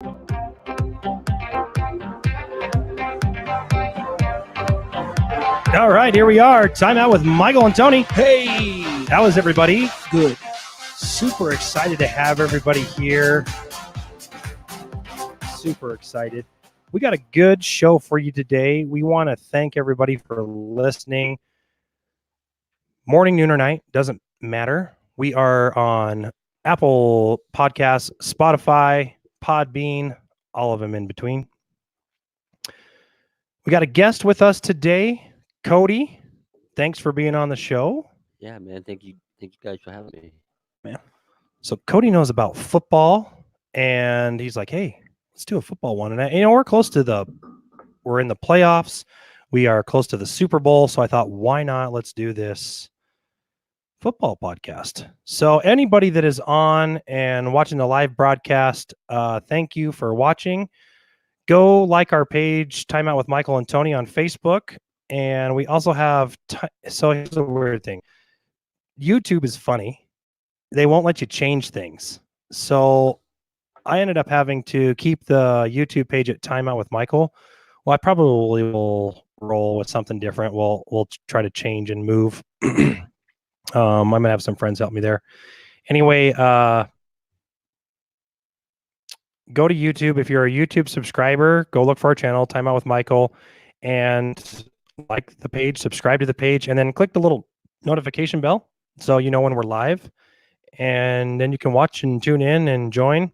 All right, here we are. Time out with Michael and Tony. Hey, how is everybody? Good. Super excited to have everybody here. Super excited. We got a good show for you today. We want to thank everybody for listening. Morning, noon, or night, doesn't matter. We are on Apple Podcasts, Spotify, Podbean, all of them in between. We got a guest with us today, Cody. Thanks for being on the show. Yeah, man. Thank you guys for having me. Man. So Cody knows about football, and he's like, hey, let's do a football one. And we're in the playoffs. We are close to the Super Bowl. So I thought, why not? Let's do this football podcast. So anybody that is on and watching the live broadcast, thank you for watching. Go like our page, Time Out with Michael and Tony on Facebook. And we also have, so here's a weird thing. YouTube is funny. They won't let you change things. So I ended up having to keep the YouTube page at Time Out with Michael. Well, I probably will roll with something different. We'll try to change and move. I'm going to have some friends help me there. Anyway, go to YouTube. If you're a YouTube subscriber, go look for our channel, Time Out with Michael, and like the page, subscribe to the page, and then click the little notification bell so you know when we're live. And then you can watch and tune in and join.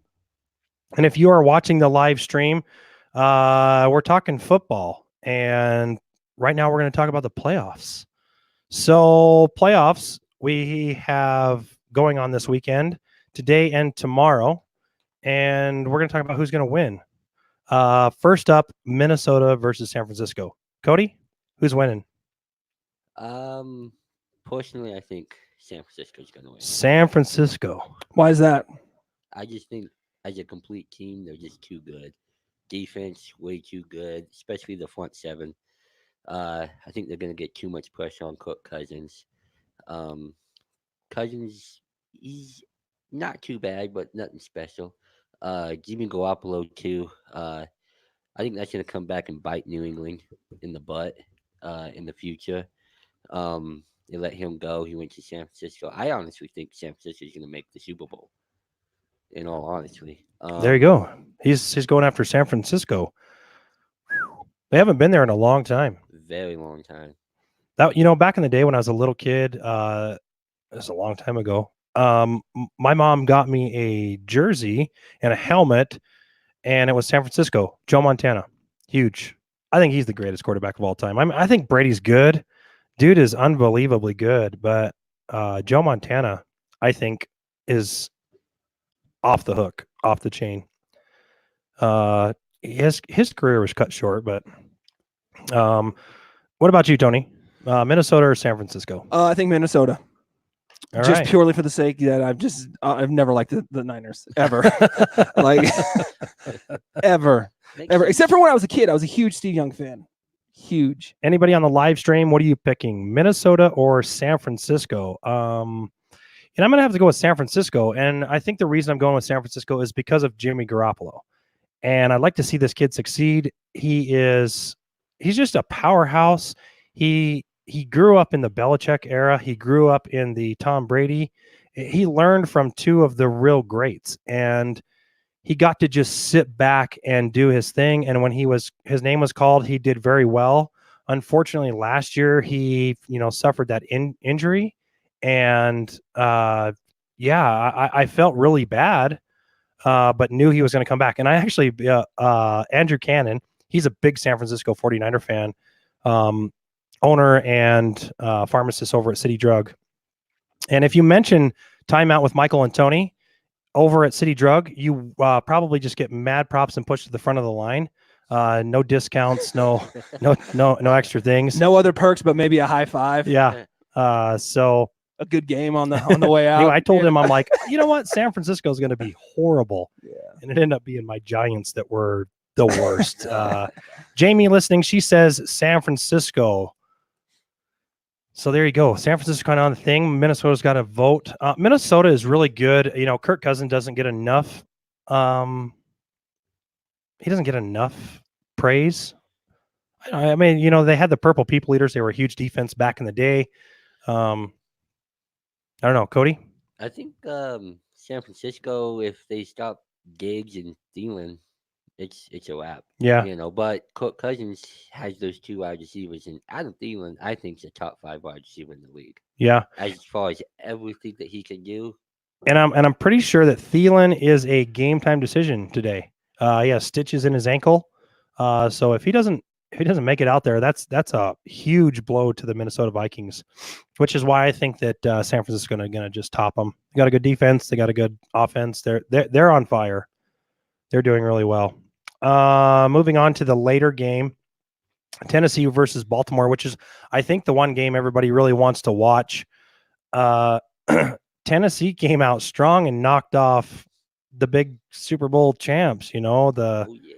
And if you are watching the live stream, we're talking football. And right now we're going to talk about the playoffs. So playoffs, we have going on this weekend, today and tomorrow. And we're going to talk about who's going to win. First up, Minnesota versus San Francisco. Cody, who's winning? Personally, I think San Francisco's going to win. San Francisco. Why is that? I just think as a complete team, they're just too good. Defense, way too good, especially the front seven. I think they're going to get too much pressure on Kirk Cousins. Cousins, he's not too bad, but nothing special. Jimmy Garoppolo, too. I think that's going to come back and bite New England in the butt in the future. They let him go. He went to San Francisco. I honestly think San Francisco is going to make the Super Bowl. In all honesty, there you go. He's going after San Francisco. They haven't been there in a long time. Very long time. That back in the day when I was a little kid, it was a long time ago. My mom got me a jersey and a helmet, and it was San Francisco, Joe Montana. Huge. I think he's the greatest quarterback of all time. I think Brady's good. Dude is unbelievably good, but Joe Montana, I think, is off the hook, off the chain. His career was cut short, but what about you, Tony? Minnesota or San Francisco? I think Minnesota. All just right. Purely for the sake that I've never liked the Niners ever, ever, except for when I was a kid. I was a huge Steve Young fan. Huge. Anybody on the live stream? What are you picking, Minnesota or San Francisco? And I'm going to have to go with San Francisco. And I think the reason I'm going with San Francisco is because of Jimmy Garoppolo. And I'd like to see this kid succeed. He's just a powerhouse. He grew up in the Belichick era. He grew up in the Tom Brady. He learned from two of the real greats, and he got to just sit back and do his thing. And when his name was called, he did very well. Unfortunately, last year he suffered that injury, and I felt really bad, but knew he was going to come back. And I actually Andrew Cannon, he's a big San Francisco 49er fan, owner and pharmacist over at City Drug. And if you mention Time Out with Michael and Tony over at City Drug, you probably just get mad props and pushed to the front of the line. No discounts, no extra things. No other perks, but maybe a high five. Yeah. So a good game on the way out. I told him, I'm like, you know what? San Francisco is going to be horrible. Yeah. And it ended up being my Giants that were the worst. Jamie listening, she says San Francisco. So there you go. San Francisco kind of on the thing. Minnesota's got to vote. Minnesota is really good. Kirk Cousins doesn't get enough doesn't get enough praise. I mean, they had the Purple People Eaters. They were a huge defense back in the day. I don't know, Cody. I think San Francisco, if they stop Diggs and Thielen, it's a wrap. Yeah, But Kirk Cousins has those two wide receivers, and Adam Thielen, I think, is a top 5 wide receiver in the league yeah. as far as everything that he can do. And I'm pretty sure that Thielen is a game time decision today. He has stitches in his ankle. So if he doesn't make it out there, that's a huge blow to the Minnesota Vikings, which is why I think that San Francisco is going to just top them. They got a good defense. They got a good offense. They're on fire. They're doing really well. Moving on to the later game, Tennessee versus Baltimore, which is, I think, the one game everybody really wants to watch. Tennessee came out strong and knocked off the big Super Bowl champs, Oh, yeah.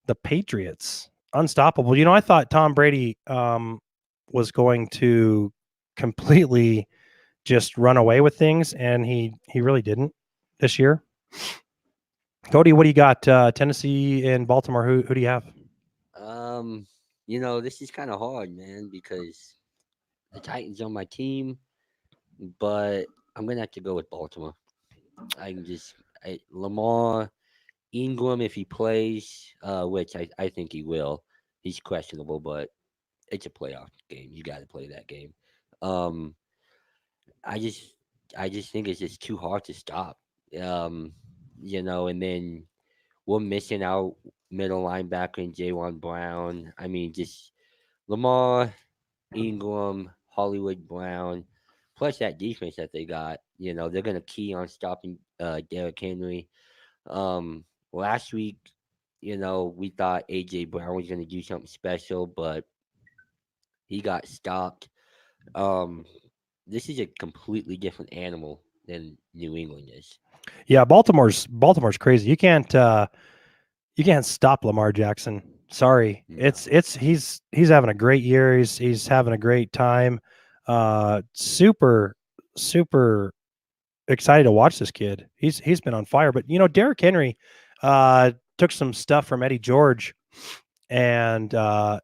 the Patriots. Unstoppable. I thought Tom Brady was going to completely just run away with things, and he really didn't this year. Cody, what do you got? Tennessee and Baltimore. Who do you have? This is kind of hard, man, because the Titans on my team, but I'm gonna have to go with Baltimore. Lamar Ingram, if he plays, which I think he will. He's questionable, but it's a playoff game. You got to play that game. Um, I just I just think it's just too hard to stop. Um, and then we're missing out middle linebacker in Jaywan Brown. I mean, just Lamar, Ingram, Hollywood Brown, plus that defense that they got. They're gonna key on stopping Derrick Henry. Last week, we thought AJ Brown was gonna do something special, but he got stopped. Um, this is a completely different animal than New England is. Yeah, Baltimore's crazy. You can't stop Lamar Jackson. Sorry. No. He's having a great year. He's having a great time. Super excited to watch this kid. He's been on fire. But Derrick Henry took some stuff from Eddie George and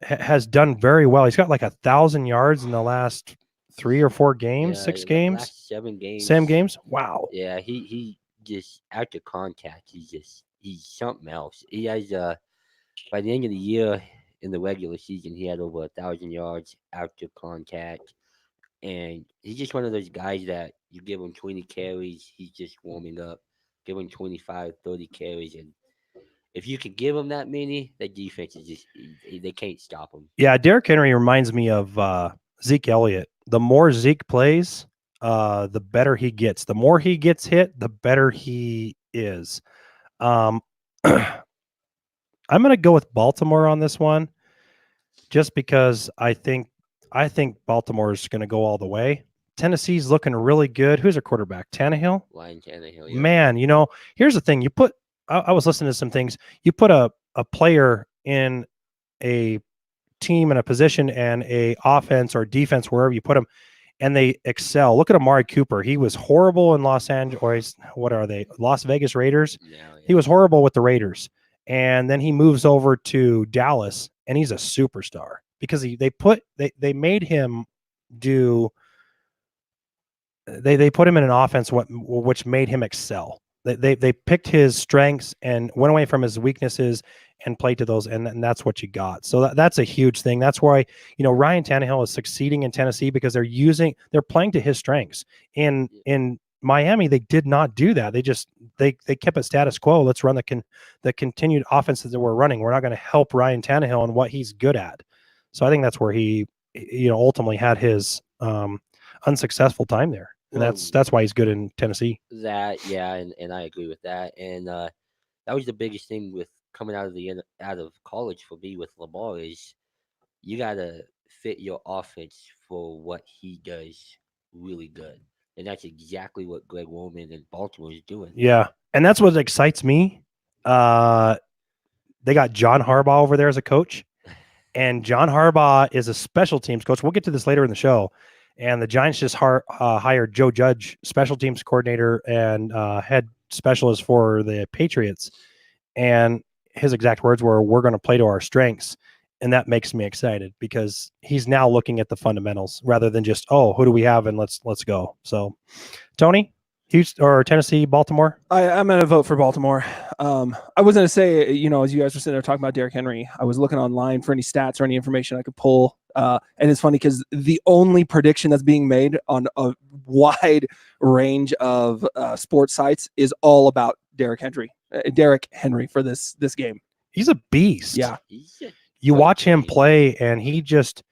has done very well. He's got like 1,000 yards in the last 3 or 4 games, 6 games, last 7 games. same games. Wow. Yeah, he just after contact, he's something else. He has by the end of the year in the regular season, he had over 1,000 yards after contact, and he's just one of those guys that you give him 20 carries, he's just warming up. Give him 25, 30 carries, and if you could give him that many, the defense is just they can't stop him. Yeah, Derrick Henry reminds me of Zeke Elliott. The more Zeke plays, the better he gets. The more he gets hit, the better he is. I'm going to go with Baltimore on this one, just because I think Baltimore is going to go all the way. Tennessee's looking really good. Who's their quarterback? Tannehill? Ryan Tannehill. Yeah. Man, here's the thing. I was listening to some things. You put a player in a team and a position and a offense or defense, wherever you put them, and they excel. Look at Amari Cooper. He was horrible in Los Angeles. What are they? Las Vegas Raiders. Yeah. He was horrible with the Raiders. And then he moves over to Dallas and he's a superstar because they made him do, they put him in an offense which made him excel. They picked his strengths and went away from his weaknesses and played to those, and that's what you got. So that's a huge thing. That's why Ryan Tannehill is succeeding in Tennessee because they're playing to his strengths. In Miami, they did not do that. They kept it status quo. Let's run the continued offenses that we're running. We're not going to help Ryan Tannehill and what he's good at. So I think that's where he ultimately had his unsuccessful time there. And that's why he's good in Tennessee. And I agree with that. And that was the biggest thing with coming out of college for me with Lamar is you gotta fit your offense for what he does really good, and that's exactly what Greg Roman and Baltimore is doing. Yeah, and that's what excites me. They got John Harbaugh over there as a coach, and John Harbaugh is a special teams coach. We'll get to this later in the show. And the Giants just hired Joe Judge, special teams coordinator and head specialist for the Patriots. And his exact words were, "We're going to play to our strengths." And that makes me excited because he's now looking at the fundamentals rather than just, oh, who do we have and let's go. So, Tony, Houston or Tennessee, Baltimore? I'm going to vote for Baltimore. I was going to say, you know, as you guys were sitting there talking about Derrick Henry, I was looking online for any stats or any information I could pull. And it's funny because the only prediction that's being made on a wide range of sports sites is all about Derrick Henry for this game. He's a beast. Yeah. You watch him play, and he just,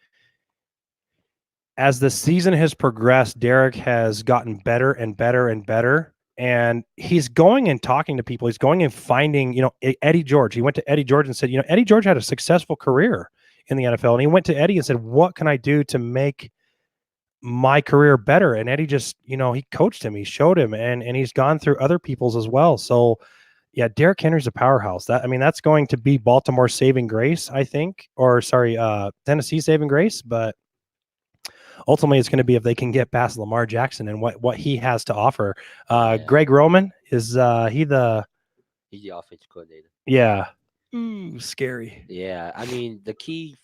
as the season has progressed, Derrick has gotten better and better and better. And he's going and talking to people. He's going and finding, you know, Eddie George. He went to Eddie George and said, you know, Eddie George had a successful career in the NFL. And he went to Eddie and said, what can I do to make my career better? And Eddie just, you know, he coached him, he showed him, and he's gone through other people's as well. So, yeah, Derrick Henry's a powerhouse. That's going to be Baltimore's saving grace, I think, or sorry, Tennessee's saving grace. But ultimately, it's going to be if they can get past Lamar Jackson and what he has to offer. Greg Roman, is he's the offensive coordinator. Yeah. Ooh, scary. Yeah, I mean, the key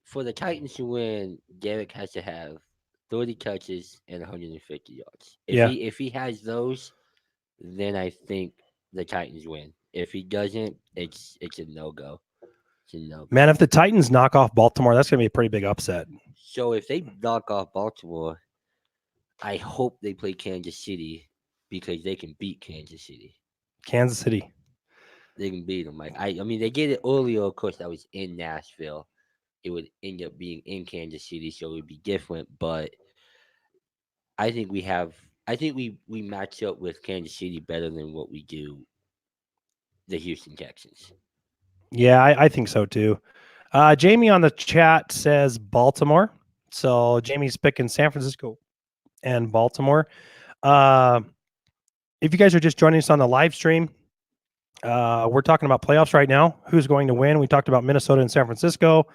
for the Titans to win, Derrick has to have 30 catches and 150 yards. If he has those, then I think the Titans win. If he doesn't, it's a no-go. Man, if the Titans knock off Baltimore, that's going to be a pretty big upset. So if they knock off Baltimore, I hope they play Kansas City because they can beat Kansas City. Kansas City. They can beat them. I mean, they get it earlier, of course, that was in Nashville. It would end up being in Kansas City, so it would be different. But I think we match up with Kansas City better than what we do the Houston Texans. Yeah, I think so too. Jamie on the chat says Baltimore. So Jamie's picking San Francisco and Baltimore. If you guys are just joining us on the live stream, we're talking about playoffs right now. Who's going to win? We talked about Minnesota and San Francisco,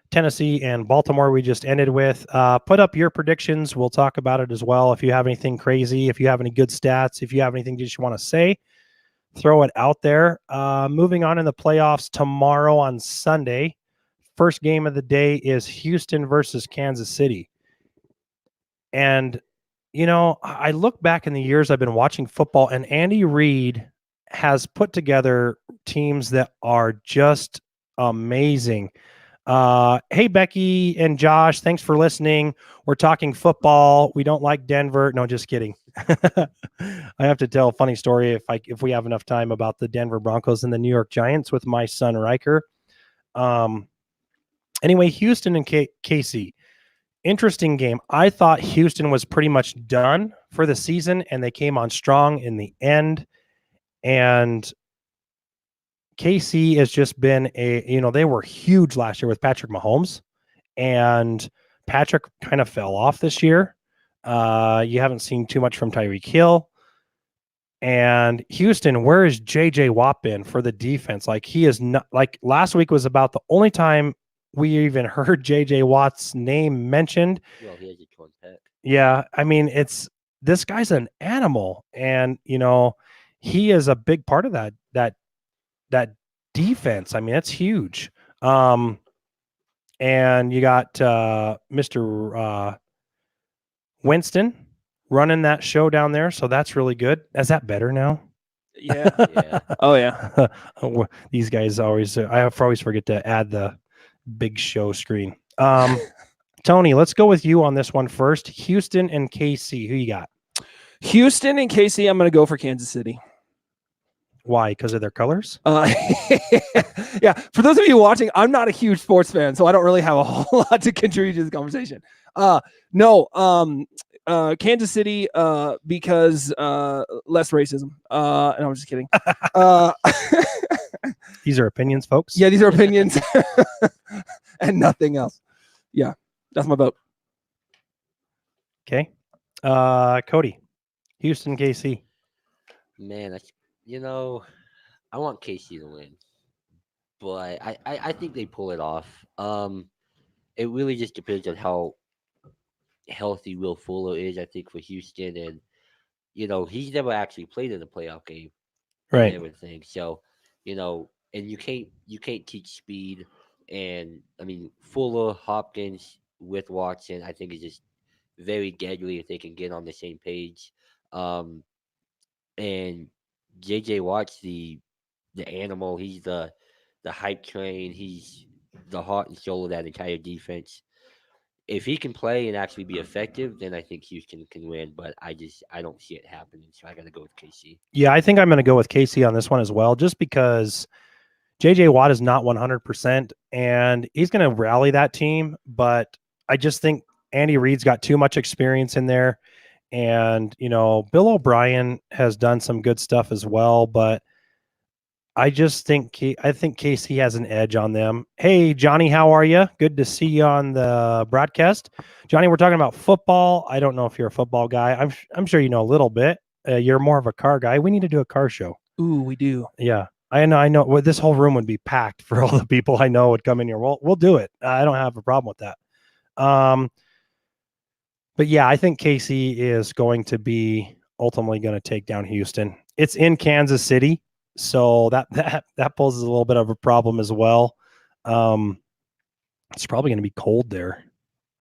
Tennessee and Baltimore. We just ended with. Put up your predictions. We'll talk about it as well. If you have anything crazy, if you have any good stats, if you have anything you just want to say, throw it out there. Moving on in the playoffs tomorrow on Sunday. First game of the day is Houston versus Kansas City. And, you know, I look back in the years I've been watching football, and Andy Reid has put together teams that are just amazing. Hey, Becky and Josh, thanks for listening. We're talking football. We don't like Denver. No, just kidding. I have to tell a funny story if we have enough time about the Denver Broncos and the New York Giants with my son Riker. Anyway, Houston and KC. Interesting game. I thought Houston was pretty much done for the season, and they came on strong in the end. And KC has just been they were huge last year with Patrick Mahomes, and Patrick kind of fell off this year. You haven't seen too much from Tyreek Hill. And Houston, where is JJ Watt been for the defense? Like, he is not, like, last week was about the only time we even heard JJ Watt's name mentioned. Well, he has a torn pec. Yeah, I mean, this guy's an animal, and he is a big part of that defense. I mean, it's huge. And you got Mr. Winston running that show down there, so that's really good. Is that better now? Yeah. Yeah. Oh yeah. These guys always always forget to add the big show screen. Tony, let's go with you on this one first. Houston and KC. Who you got? Houston and KC. I'm going to go for Kansas City. Why? Because of their colors? Yeah. For those of you watching, I'm not a huge sports fan, so I don't really have a whole lot to contribute to this conversation. Kansas City, because less racism. And I'm just kidding. These are opinions, folks. Yeah, these are opinions and nothing else. Yeah, that's my vote. Okay. Cody, Houston, KC. Man, I want KC to win, but I think they pull it off. It really just depends on how healthy Will Fuller is, I think, for Houston. And, he's never actually played in a playoff game. Right. And everything. So And you can't teach speed. And I mean, Fuller, Hopkins with Watson, I think is just very deadly if they can get on the same page. Um, and JJ Watt's the animal. He's the hype train. He's the heart and soul of that entire defense. If he can play and actually be effective, then I think Houston can win. But I don't see it happening. So I got to go with KC. Yeah, I think I'm going to go with KC on this one as well, just because JJ Watt is not 100%, and he's going to rally that team. But I just think Andy Reid's got too much experience in there. And, Bill O'Brien has done some good stuff as well, but I just think I think KC has an edge on them. Hey, Johnny, how are you? Good to see you on the broadcast. Johnny, we're talking about football. I don't know if you're a football guy. I'm sure you know a little bit. You're more of a car guy. We need to do a car show. Ooh, we do. Yeah, I know. Well, this whole room would be packed for all the people I know would come in here. We'll do it. I don't have a problem with that. But yeah, I think KC is going to be ultimately going to take down Houston. It's in Kansas City, so that poses a little bit of a problem as well. It's probably going to be cold there.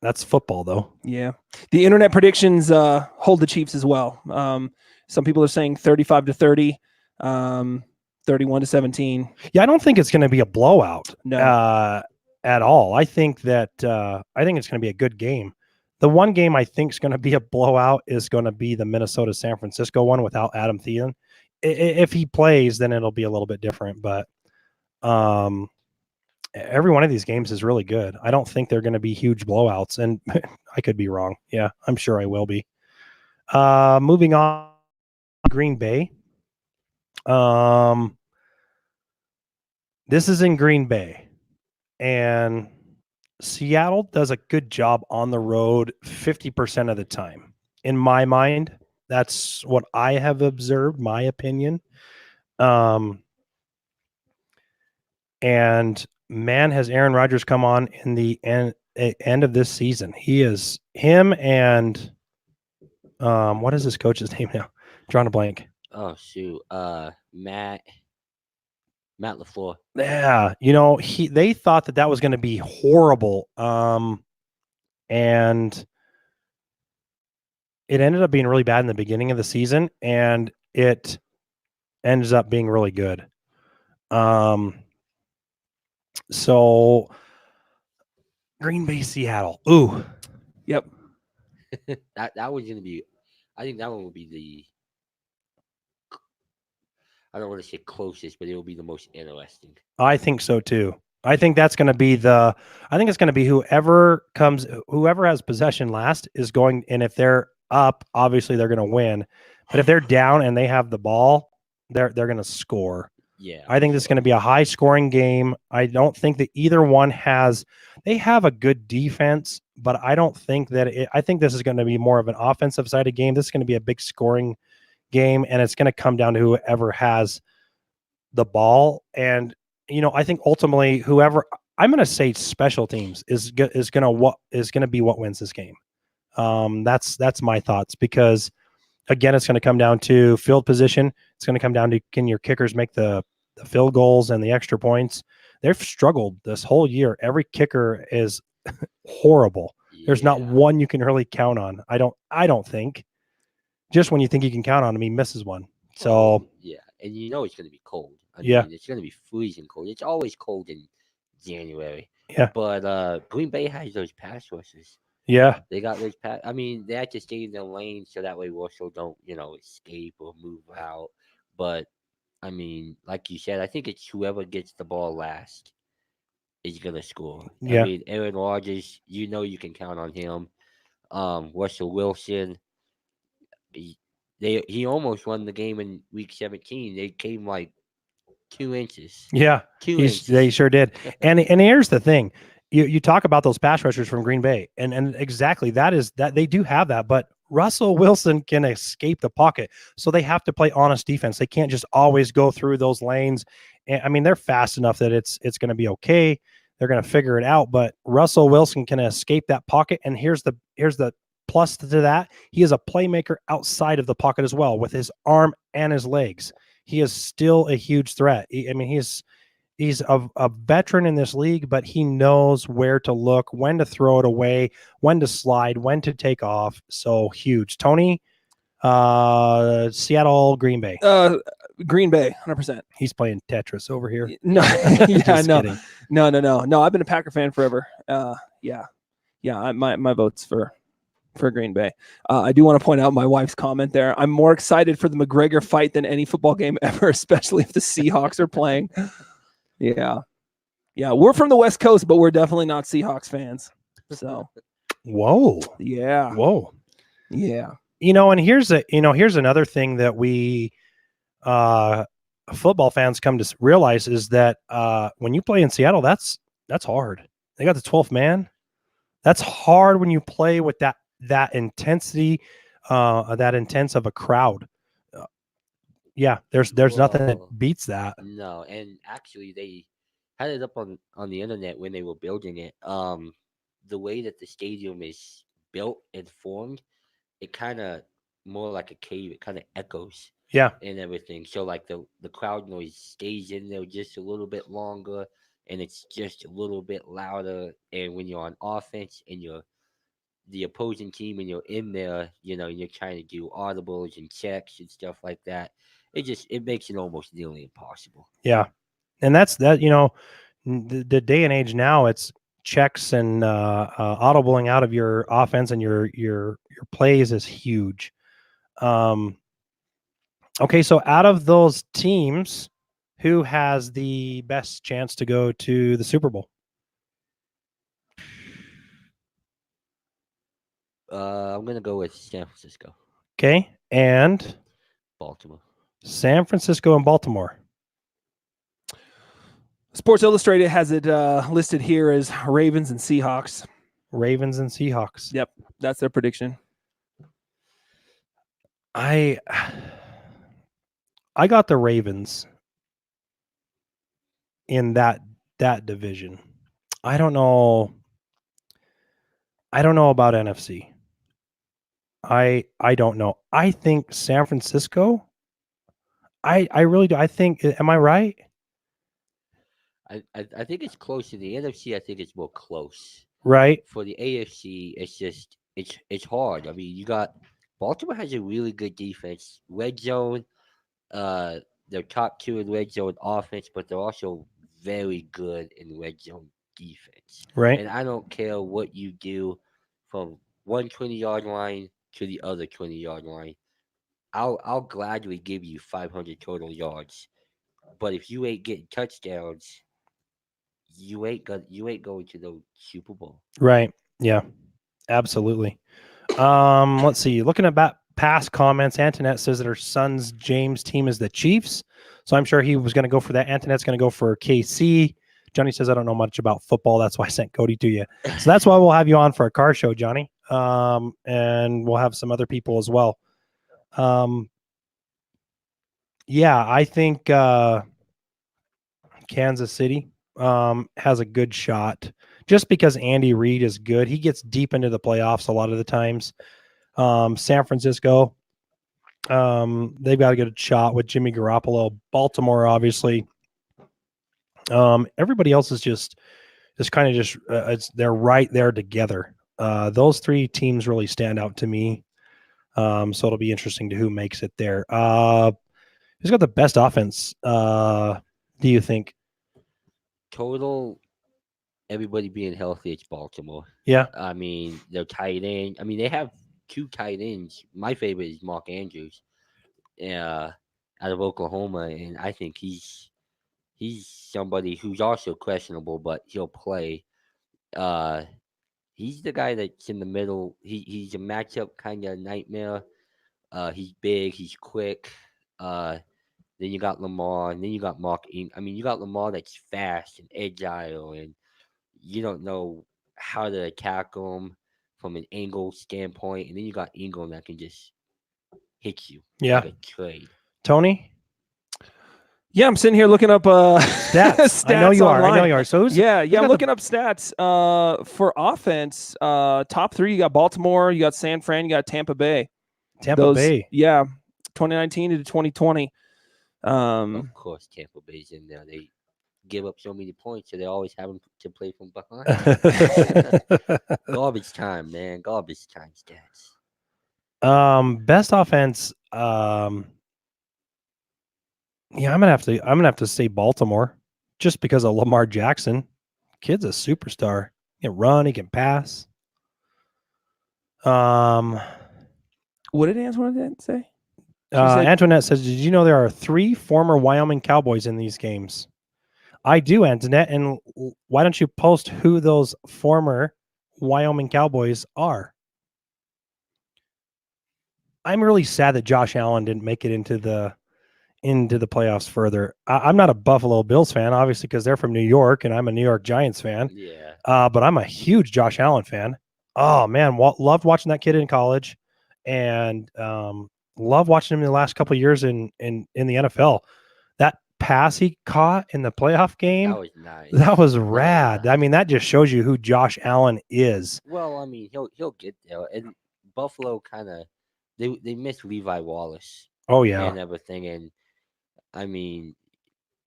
That's football, though. Yeah. The internet predictions hold the Chiefs as well. Some people are saying 35-30, 31-17. Yeah, I don't think it's going to be a blowout. No. At all. I think it's going to be a good game. The one game I think is going to be a blowout is going to be the Minnesota-San Francisco one without Adam Thielen. If he plays, then it'll be a little bit different. But every one of these games is really good. I don't think they're going to be huge blowouts, and I could be wrong. Yeah, I'm sure I will be. Moving on, Green Bay. This is in Green Bay, and Seattle does a good job on the road 50% of the time. In my mind, that's what I have observed, my opinion. And man, has Aaron Rodgers come on in the end of this season. Him and what is his coach's name now? Drawing a blank. Oh shoot, Matt LaFleur. Yeah, they thought that was going to be horrible, and it ended up being really bad in the beginning of the season, and it ends up being really good. So Green Bay, Seattle. Ooh, Yep. that was going to be. I think that one will be the. I don't want to say closest, but it will be the most interesting. I think so too. I think that's going to be I think it's going to be whoever has possession last is going. And if they're up, obviously they're going to win. But if they're down and they have the ball, they're going to score. Yeah, I think this is going to be a high scoring game. I don't think that either one they have a good defense, but I don't think I think this is going to be more of an offensive sided game. This is going to be a big scoring game, and it's going to come down to whoever has the ball. And I think ultimately I'm going to say special teams is going to be what wins this game. That's my thoughts, because again, it's going to come down to field position. It's going to come down to, can your kickers make the field goals and the extra points? They've struggled this whole year. Every kicker is horrible. There's not one you can really count on. I don't think. Just when you think you can count on him, he misses one. So yeah, and it's going to be cold. I Yeah. mean, it's going to be freezing cold. It's always cold in January. Yeah. But Green Bay has those pass rushes. yeah, They got those pass. I mean, they have to stay in their lane so that way Russell don't escape or move out. But I mean, like you said, I think it's whoever gets the ball last is gonna score. Yeah. I mean, Aaron Rodgers, you can count on him. Russell Wilson, he almost won the game in week 17. They came like 2 inches. yeah. 2 inches. They sure did. And here's the thing. You talk about those pass rushers from Green Bay, and exactly that they do have that, but Russell Wilson can escape the pocket. So they have to play honest defense. They can't just always go through those lanes. And I mean, they're fast enough that it's going to be okay. They're going to figure it out, but Russell Wilson can escape that pocket. And here's the plus to that. He is a playmaker outside of the pocket as well, with his arm and his legs. he is still a huge threat. I mean, he's a veteran in this league, but he knows where to look, when to throw it away, when to slide, when to take off. So huge. Tony, Seattle, Green Bay. Green Bay, 100%. He's playing Tetris over here. No, yeah, Just no, kidding. no. I've been a Packer fan forever. Yeah. My vote's for Green Bay. I do want to point out my wife's comment there. I'm more excited for the McGregor fight than any football game ever, especially if the Seahawks are playing. Yeah. We're from the West Coast, but we're definitely not Seahawks fans. So, Whoa. yeah. And here's another thing that we football fans come to realize is that when you play in Seattle, that's hard. They got the 12th man. That's hard when you play with that intensity, that intense of a crowd. There's nothing that beats that. No, and actually they had it up on the internet when they were building it. The way that the stadium is built and formed, it kind of more like a cave. It kind of echoes. Yeah. And everything. So like the crowd noise stays in there just a little bit longer, and it's just a little bit louder. And when you're on offense and you're the opposing team and you're in there, you're trying to do audibles and checks and stuff like that. It makes it almost nearly impossible. Yeah. And that's that, the day and age now, it's checks and audibling out of your offense and your plays is huge. Okay, so out of those teams, who has the best chance to go to the Super Bowl? I'm gonna go with San Francisco. Okay, and Baltimore. San Francisco and Baltimore. Sports Illustrated has it listed here as Ravens and Seahawks. Ravens and Seahawks. Yep, that's their prediction. I got the Ravens in that division. I don't know about NFC. I don't know. I think San Francisco. I really do. I think. Am I right? I think it's close to the NFC. I think it's more close. Right. For the AFC, it's just it's hard. I mean, you got Baltimore has a really good defense. Red zone, they're top 2 in red zone offense, but they're also very good in red zone defense. Right. And I don't care what you do from one 20-yard line to the other 20-yard line. I'll gladly give you 500 total yards, but if you ain't getting touchdowns, you ain't going to the Super Bowl. Right. Yeah. Absolutely. Let's see. Looking at past comments, Antoinette says that her son's James team is the Chiefs. So I'm sure he was going to go for that. Antoinette's going to go for KC. Johnny says, I don't know much about football. That's why I sent Cody to you. So that's why we'll have you on for a car show, Johnny. And we'll have some other people as well. I think Kansas City has a good shot just because Andy Reid is good. He gets deep into the playoffs a lot of the times. San Francisco, they've got a good shot with Jimmy Garoppolo. Baltimore, obviously. Everybody else is just kind of they're right there together. Those 3 teams really stand out to me. So it'll be interesting to who makes it there. Who's got the best offense? Do you think? Total, everybody being healthy, it's Baltimore. Yeah. I mean, their tight end. I mean, they have 2 tight ends. My favorite is Mark Andrews, out of Oklahoma, and I think he's somebody who's also questionable, but he'll play. He's the guy that's in the middle. He's a matchup kind of nightmare. He's big. He's quick. Then you got Lamar, and then you got Mark. I mean, you got Lamar that's fast and agile, and you don't know how to attack him from an angle standpoint. And then you got Ingram that can just hit you. Yeah. Like a trade. Tony? Yeah, I'm sitting here looking up stats. I know you are. online. I know you are. So I'm looking up stats for offense. Top 3, you got Baltimore, you got San Fran, you got Tampa Bay. Tampa Bay. Yeah, 2019 to 2020. Of course, Tampa Bay's in there. They give up so many points, so they always have them to play from behind. Garbage time, man. Garbage time stats. Best offense. Yeah, I'm gonna have to say Baltimore, just because of Lamar Jackson. Kid's a superstar. He can run. He can pass. Um, What did Antoinette say? She said- Antoinette says, "Did you know there are 3 former Wyoming Cowboys in these games?" I do, Antoinette. And why don't you post who those former Wyoming Cowboys are? I'm really sad that Josh Allen didn't make it into the playoffs further. I'm not a Buffalo Bills fan, obviously, because they're from New York, and I'm a New York Giants fan. Yeah. But I'm a huge Josh Allen fan. Oh man, loved watching that kid in college, and loved watching him in the last couple of years in the NFL. That pass he caught in the playoff game, That was nice. that was rad. I mean, that just shows you who Josh Allen is. Well, I mean, he'll get there. And Buffalo kind of they missed Levi Wallace Oh yeah, and everything. And I mean,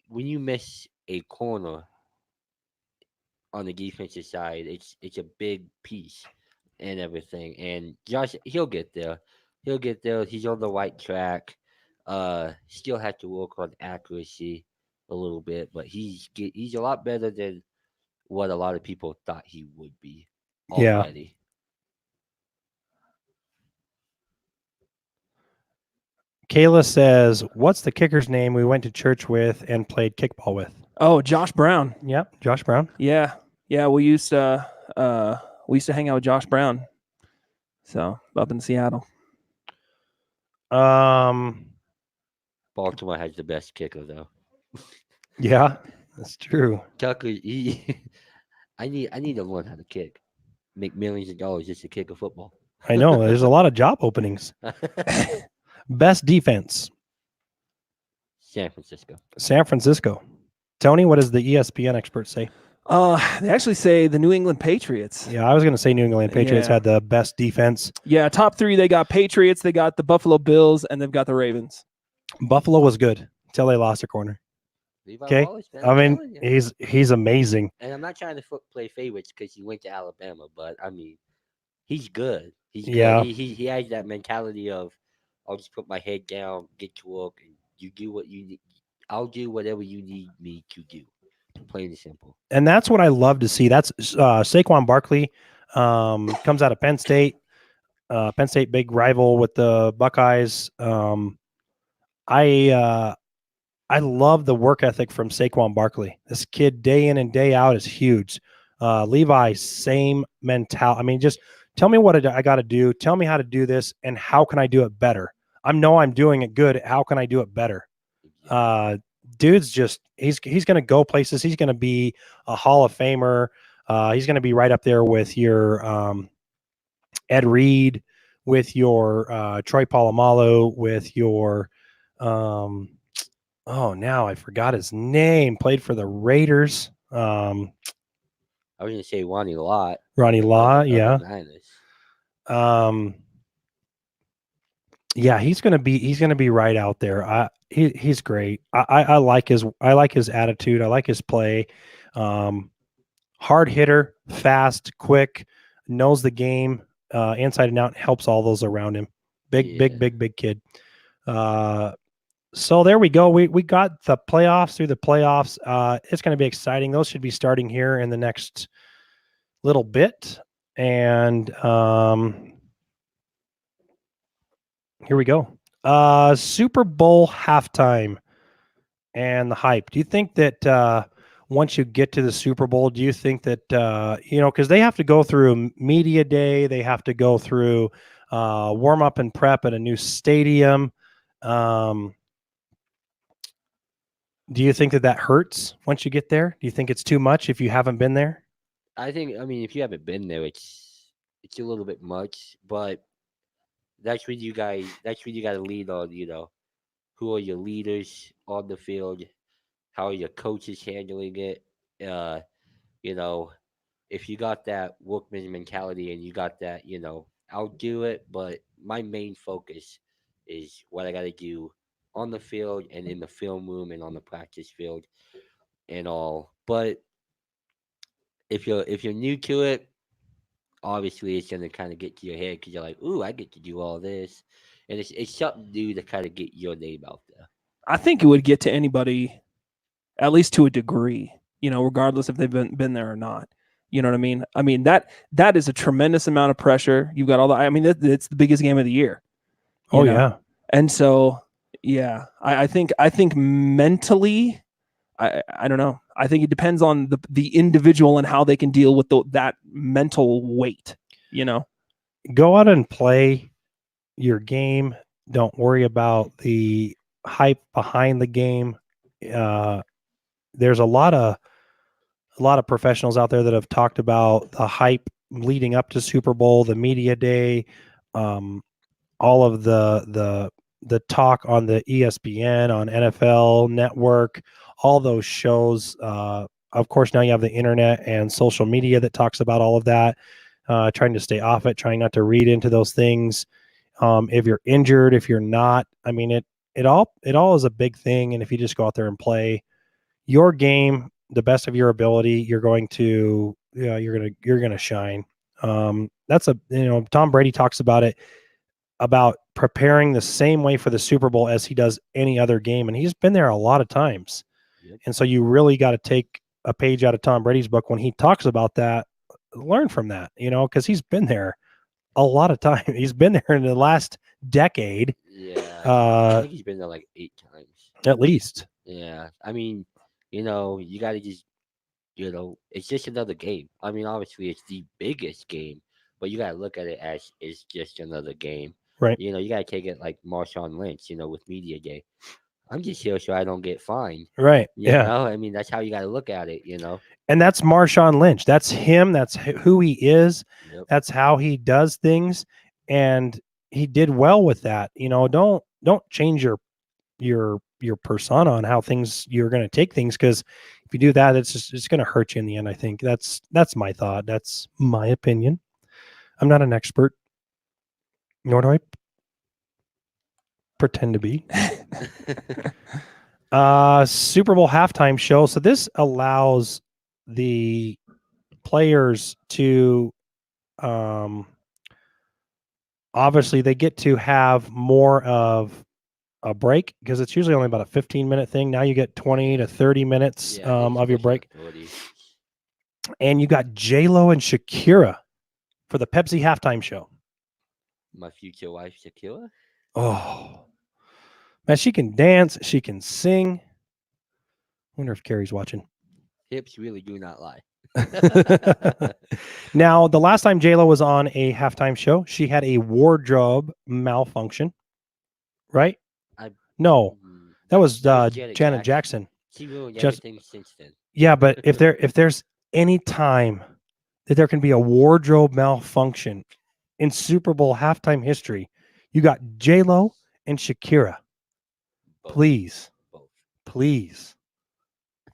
when you miss a corner on the defensive side, it's a big piece and everything. And Josh, he'll get there. He'll get there. He's on the right track. Still have to work on accuracy a little bit, but he's a lot better than what a lot of people thought he would be Yeah. already. Kayla says, "What's the kicker's name we went to church with and played kickball with?" Oh, Josh Brown. Yep, Josh Brown. Yeah. We used to hang out with Josh Brown. So up in Seattle. Um, Baltimore has the best kicker though. yeah, that's true. Tucker, I need to learn how to kick. Make millions of dollars just to kick a football. I know there's a lot of job openings. Best defense, San Francisco. San Francisco. Tony, what does the ESPN experts say? They actually say the New England Patriots. Yeah, I was going to say New England Patriots Yeah. had the best defense. Yeah, top 3, they got Patriots, they got the Buffalo Bills, and they've got the Ravens. Buffalo was good until they lost a corner. Levi Okay, Wallace, man, I I'm mean telling you. he's amazing. And I'm not trying to play favorites because he went to Alabama, but I mean, he's good. He's good. Yeah. He has that mentality of, I'll just put my head down, get to work, and you do what you need. I'll do whatever you need me to do. Plain and simple. And that's what I love to see. That's Saquon Barkley comes out of Penn State. Penn State, big rival with the Buckeyes. I love the work ethic from Saquon Barkley. This kid, day in and day out, is huge. Levi, same mentality. I mean, just tell me what I got to do. Tell me how to do this, and how can I do it better? I know I'm doing it good. How can I do it better? Dude's just he's going to go places. He's going to be a Hall of Famer. He's going to be right up there with your Ed Reed, with your Troy Polamalu, with your now I forgot his name. Played for the Raiders. I was gonna say Ronnie Lott. Ronnie Law, of the yeah. Niners. Yeah, he's gonna be right out there. He's great. I like his attitude. I like his play. Hard hitter, fast, quick, knows the game inside and out. Helps all those around him. Big kid. So there we go. We got the playoffs through the playoffs. It's going to be exciting. Those should be starting here in the next little bit. And here we go. Super Bowl halftime and the hype. Do you think that once you get to the Super Bowl, do you think that, because they have to go through media day, they have to go through warm up and prep at a new stadium. Do you think that hurts once you get there? Do you think it's too much if you haven't been there? I mean, if you haven't been there, it's a little bit much, but that's when you got to lead on, who are your leaders on the field, how are your coaches handling it. If you got that workman mentality and you got that, I'll do it, but my main focus is what I got to do on the field and in the film room and on the practice field and all. But if you're new to it, obviously it's gonna kind of get to your head because you're like, ooh, I get to do all this, and it's something new to kind of get your name out there. I think it would get to anybody, at least to a degree, regardless if they've been there or not. You know what I mean? I mean, that is a tremendous amount of pressure. You've got I mean, it's the biggest game of the year. Oh you know? yeah. And so, yeah, I think mentally, I don't know. I think it depends on the individual and how they can deal with that mental weight, Go out and play your game. Don't worry about the hype behind the game. There's a lot of professionals out there that have talked about the hype leading up to Super Bowl, the media day, all of the talk on the ESPN, on NFL Network, all those shows. Of course, now you have the internet and social media that talks about all of that. Trying to stay off it, trying not to read into those things. If you're injured, if you're not, I mean, it all is a big thing. And if you just go out there and play your game, the best of your ability, you're going to shine. That's Tom Brady talks about it, about preparing the same way for the Super Bowl as he does any other game. And he's been there a lot of times. Yep. And so you really got to take a page out of Tom Brady's book when he talks about that, learn from that, because he's been there a lot of time. He's been there in the last decade. Yeah. I think he's been there like 8 times. At least. Yeah. I mean, you got to just, it's just another game. I mean, obviously it's the biggest game, but you got to look at it as it's just another game. Right. You got to take it like Marshawn Lynch, with Media Day. I'm just here so I don't get fined. Right. You yeah. know? I mean, that's how you got to look at it, And that's Marshawn Lynch. That's him. That's who he is. Yep. That's how he does things. And he did well with that. Don't change your persona on how you're going to take things, because if you do that, it's going to hurt you in the end. I think that's my thought. That's my opinion. I'm not an expert, nor do I pretend to be. Super Bowl halftime show. So this allows the players to obviously they get to have more of a break, because it's usually only about a 15-minute thing. Now you get 20 to 30 minutes of your break. And you got J-Lo and Shakira for the Pepsi halftime show. My future wife, Shakira. Oh, man, she can dance. She can sing. Wonder if Carrie's watching. Hips really do not lie. Now, the last time J-Lo was on a halftime show, she had a wardrobe malfunction, right? No, that was Janet Jackson. She ruined everything since then. Yeah, but if there's any time that there can be a wardrobe malfunction in Super Bowl halftime history, you got J-Lo and Shakira. Both. Please. Both. Please.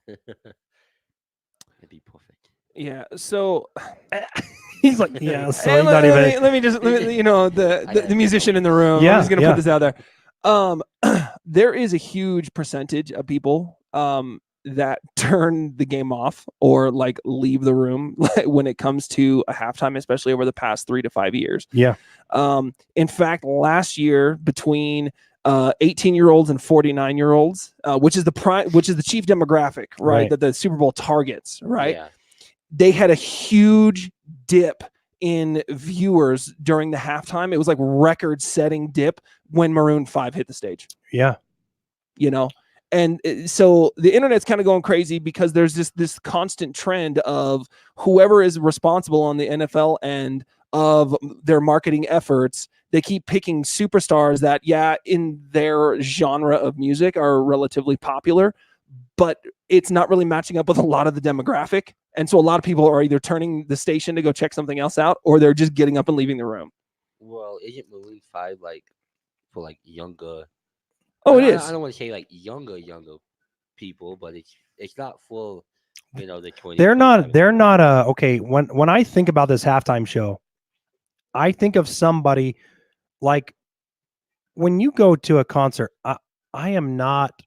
It'd be perfect. Yeah. So he's like, yeah. So hey, he's not even. let me the musician in the room. Yeah, I'm just gonna put this out there. There is a huge percentage of people that turn the game off or like leave the room when it comes to a halftime, especially over the past 3 to 5 years. Yeah. In fact, last year between 18-year-olds and 49-year-olds, which is the chief demographic, right? That the Super Bowl targets, right? Yeah. They had a huge dip in viewers during the halftime. It was like record-setting dip when Maroon 5 hit the stage. Yeah. And so the internet's kind of going crazy because there's this constant trend of whoever is responsible on the NFL end of their marketing efforts. They keep picking superstars that, in their genre of music are relatively popular, but it's not really matching up with a lot of the demographic. And so a lot of people are either turning the station to go check something else out, or they're just getting up and leaving the room. Well, isn't Maroon 5 like for like younger? Oh, it is. I don't want to say like younger people, but it's not full, the 20. They're not okay. When I think about this halftime show, I think of somebody like when you go to a concert. I am not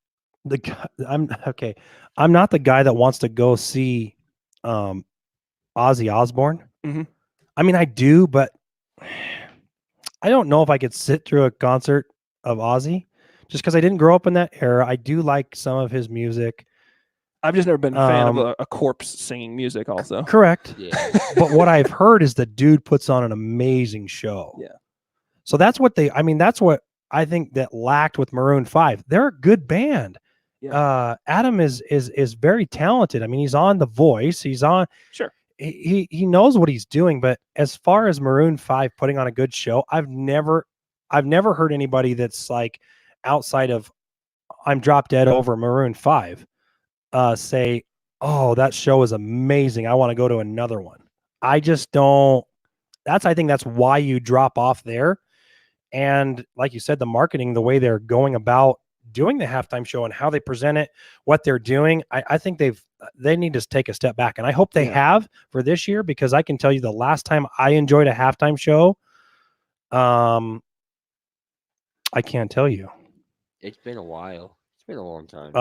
the guy. I'm okay. I'm not the guy that wants to go see Ozzy Osbourne. Mhm. I mean, I do, but I don't know if I could sit through a concert of Ozzy just because I didn't grow up in that era. I do like some of his music. I've just never been a fan of Um, a corpse singing music. Also, Correct. Yeah. But what I've heard is the dude puts on an amazing show. Yeah. So that's what that's what I think that lacked with Maroon 5. They're a good band. Yeah. Adam is very talented. I mean, he's on The Voice. He's on sure. he knows what he's doing, but as far as Maroon 5 putting on a good show, I've never heard anybody that's like outside of I'm Drop Dead over Maroon 5 say, "Oh, that show is amazing. I want to go to another one." I just don't I think that's why you drop off there. And like you said, the marketing, the way they're going about doing the halftime show and how they present it, what they're doing, I think they need to take a step back. And I hope they have for this year, because I can tell you the last time I enjoyed a halftime show, I can't tell you. It's been a while. It's been a long time.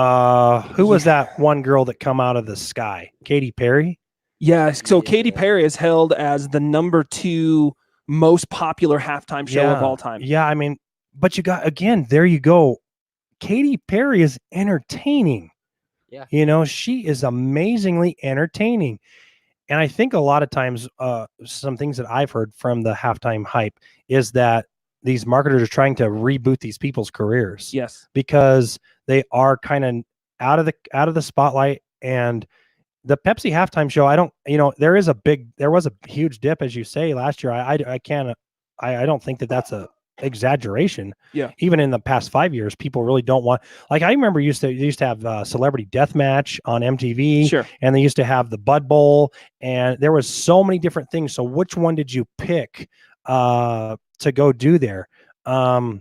Who was that one girl that come out of the sky? Katy Perry? Yeah. So Yeah. Katy Perry is held as the number 2 most popular halftime show of all time. Yeah, I mean, but you got, again, there you go. Katy Perry is entertaining. Yeah. You know, she is amazingly entertaining. And I think a lot of times, some things that I've heard from the halftime hype is that these marketers are trying to reboot these people's careers. Yes. Because they are kind of out of the spotlight. And the Pepsi halftime show, there was a huge dip, as you say, last year. I don't think that's a exaggeration. Yeah. Even in the past 5 years, people really don't want, like, I remember they used to have Celebrity Deathmatch on MTV. Sure. And they used to have the Bud Bowl, and there was so many different things. So which one did you pick to go do there? I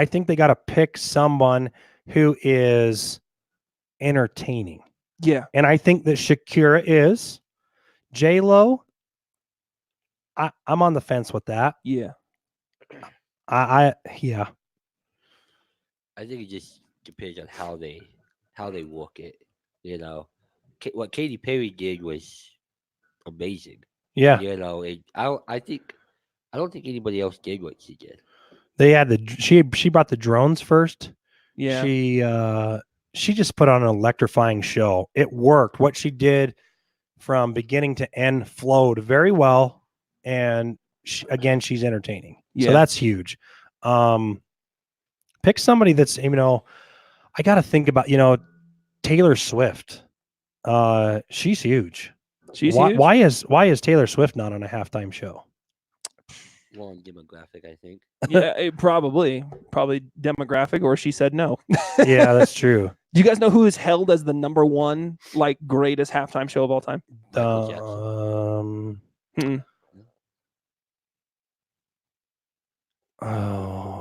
think they got to pick someone who is entertaining. Yeah. And I think that Shakira is. J-Lo, I'm on the fence with that. Yeah. Yeah. I think it just depends on how they work it. You know, what Katy Perry did was amazing. Yeah. You know, I don't think anybody else did what she did. They had she brought the drones first. Yeah. She just put on an electrifying show. It worked. What she did from beginning to end flowed very well. And she's entertaining. Yeah. So that's huge. Pick somebody that's, I got to think about, Taylor Swift. She's huge. She's huge. huge. Why is Taylor Swift not on a halftime show? Wrong demographic, I think. Yeah, probably demographic, or she said no. Yeah, that's true. Do you guys know who is held as the number 1 greatest halftime show of all time?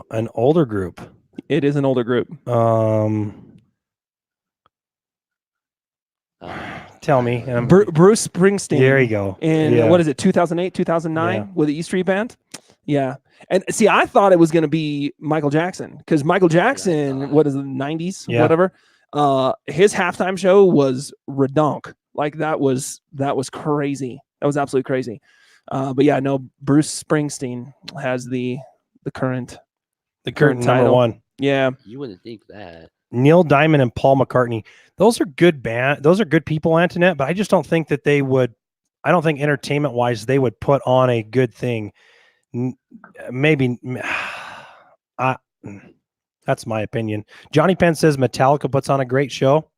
An older group. It is an older group. Tell me. Bruce Springsteen. There you go. And what is it, 2008, 2009 with the E Street Band? Yeah. And see, I thought it was going to be Michael Jackson, because Michael Jackson, what is it, the 90s, whatever. His halftime show was redonk. Like that was crazy. That was absolutely crazy. But yeah, no, Bruce Springsteen has the current number title. 1. Yeah. You wouldn't think that. Neil Diamond and Paul McCartney. Those are good Those are good people, Antoinette, but I just don't think that they would. I don't think entertainment wise they would put on a good thing. Maybe. That's my opinion. Johnny Penn says Metallica puts on a great show.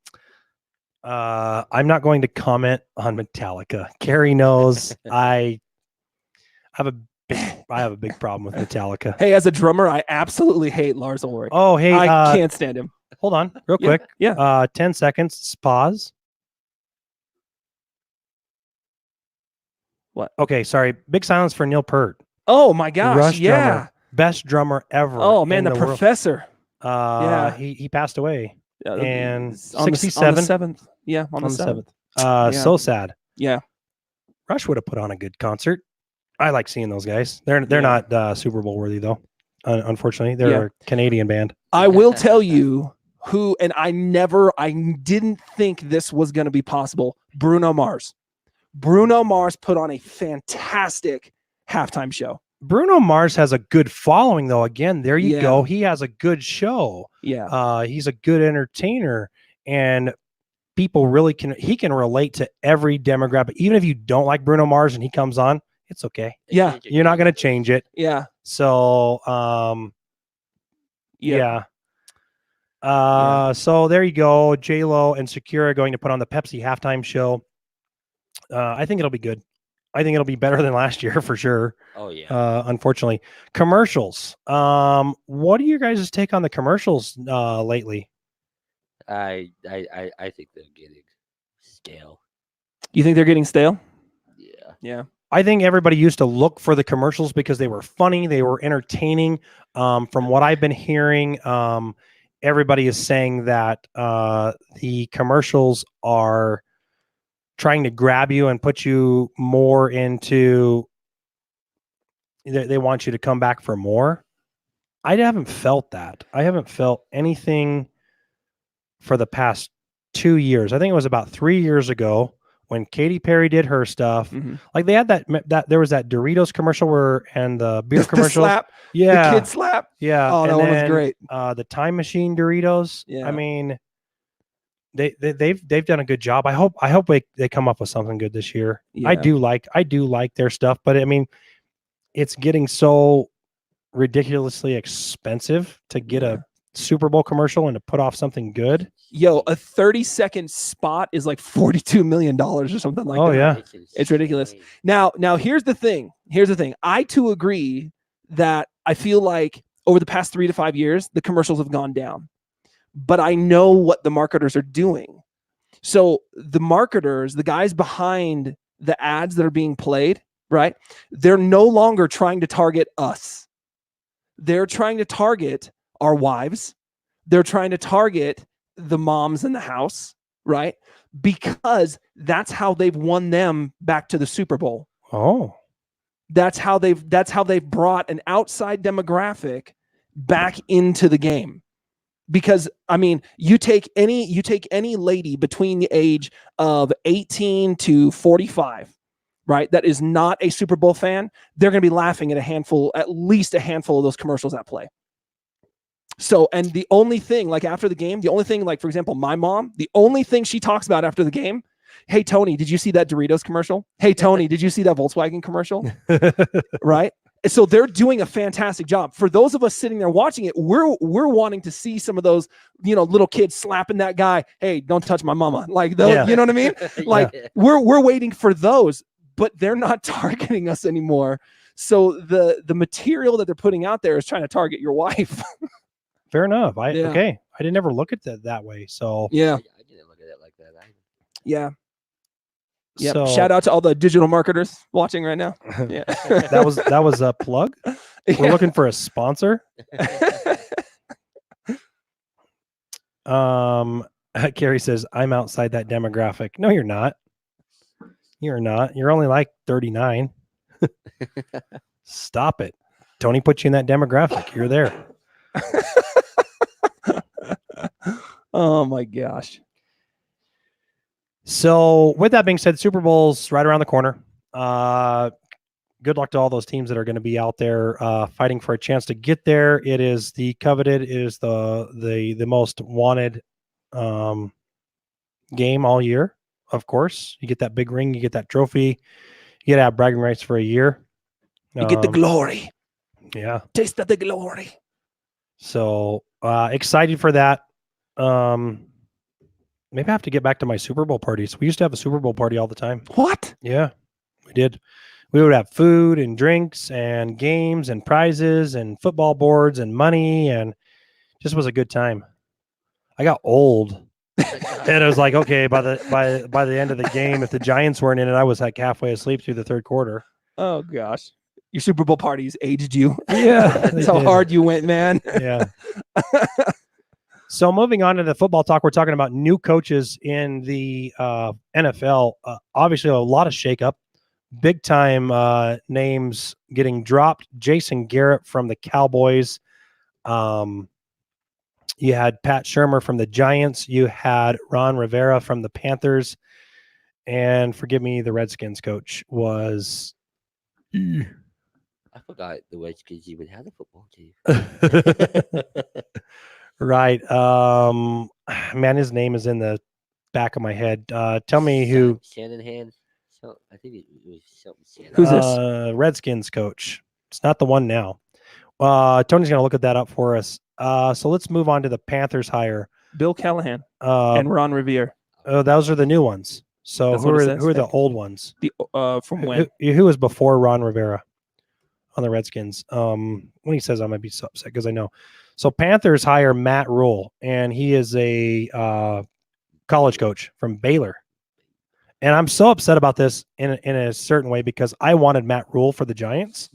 I'm not going to comment on Metallica. Carrie knows I have a big problem with Metallica. Hey, as a drummer, I absolutely hate Lars Ulrich. Oh, hey, I can't stand him. Hold on, real quick. Yeah. 10 seconds. Pause. What? Okay, sorry. Big silence for Neil Peart. Oh my gosh! Rush yeah. drummer. Best drummer ever. Oh man, the world. Professor. He passed away. And on 67. the 7th. Yeah, on the 7th. So sad. Yeah. Rush would have put on a good concert. I like seeing those guys. They're not Super Bowl worthy though. Unfortunately, they're Yeah. a Canadian band. I will tell you who, and I didn't think this was going to be possible. Bruno Mars. Bruno Mars put on a fantastic halftime show. Bruno Mars has a good following, though. Again, there you Yeah. go. He has a good show. Yeah. He's a good entertainer, and people really he can relate to every demographic. Even if you don't like Bruno Mars and he comes on, it's okay. Yeah. You're not going to change it. Yeah. So, Yeah. So there you go. J-Lo and Shakira going to put on the Pepsi halftime show. I think it'll be good. I think it'll be better than last year for sure. Oh yeah. Unfortunately, commercials. What do you guys' take on the commercials lately? I think they're getting stale. You think they're getting stale? Yeah. Yeah. I think everybody used to look for the commercials because they were funny, they were entertaining. From what I've been hearing, everybody is saying that the commercials are trying to grab you and put you more into. They want you to come back for more. I haven't felt that. I haven't felt anything for the past 2 years. I think it was about 3 years ago when Katy Perry did her stuff. Mm-hmm. Like they had that there was that Doritos commercial and the beer The commercial. slap. Yeah. The kid slap. Yeah. Oh, that one was great. The Time Machine Doritos. Yeah. I mean, they've done a good job. I hope they come up with something good this year. Yeah. I do like their stuff, but I mean, it's getting so ridiculously expensive to get a Super Bowl commercial and to put off something good. Yo, a 30-second spot is like $42 million or something like that. Oh yeah. It's ridiculous. Now here's the thing. I too agree that I feel like over the past 3 to 5 years, the commercials have gone down. But I know what the marketers are doing. So the marketers, the guys behind the ads that are being played, right? They're no longer trying to target us. They're trying to target our wives. They're trying to target the moms in the house, right? Because that's how they've won them back to the Super Bowl. Oh. That's how they've brought an outside demographic back into the game. Because I mean, you take any lady between the age of 18 to 45, right? That is not a Super Bowl fan. They're going to be laughing at at least a handful of those commercials at play. So, and the only thing, like after the game, like for example, my mom, the only thing she talks about after the game, hey Tony, did you see that Doritos commercial? Hey Tony, did you see that Volkswagen commercial? Right? So they're doing a fantastic job. For those of us sitting there watching it, we're wanting to see some of those, little kids slapping that guy. Hey, don't touch my mama. Like those, you know what I mean? Like we're waiting for those, but they're not targeting us anymore. So the material that they're putting out there is trying to target your wife. Fair enough. Okay. I didn't ever look at that way. So yeah. I didn't look at it like that either. Yeah. Yeah. So, Shout out to all the digital marketers watching right now. Yeah. that was a plug. We're looking for a sponsor. Carrie says, I'm outside that demographic. No, you're not. You're not. You're only like 39. Stop it. Tony put you in that demographic. You're there. Oh my gosh. So with that being said, Super Bowl's right around the corner. Good luck to all those teams that are going to be out there fighting for a chance to get there. It is the coveted, it is the most wanted game all year. Of course, you get that big ring, you get that trophy, you get to have bragging rights for a year. You get the glory. Yeah. Taste of the glory. So excited for that. Maybe I have to get back to my Super Bowl parties. We used to have a Super Bowl party all the time. What? Yeah, we did. We would have food and drinks and games and prizes and football boards and money, and just was a good time. I got old. And it was like, okay, by the end of the game, if the Giants weren't in it, I was like halfway asleep through the third quarter. Oh gosh. Your Super Bowl parties aged you. Yeah. That's how hard you went, man. Yeah. So moving on to the football talk, we're talking about new coaches in the NFL. Obviously, a lot of shakeup. big time names getting dropped. Jason Garrett from the Cowboys. You had Pat Shermer from the Giants. You had Ron Rivera from the Panthers. And forgive me, the Redskins coach was. I forgot the Redskins even had a football team. Right. Man, his name is in the back of my head. Tell me who. Shanahan. So I think it was something Shanahan. Who's this? Redskins coach. It's not the one now. Tony's gonna look at that up for us. So let's move on to the Panthers hire. Bill Callahan And and Ron Revere. those are the new ones. So That's who what it are says, who are the Nick. old ones? The from when? Who was before Ron Rivera on the Redskins? When he says I might be so upset because I know. So Panthers hire Matt Rule, and he is a college coach from Baylor. And I'm so upset about this in a certain way because I wanted Matt Rule for the Giants.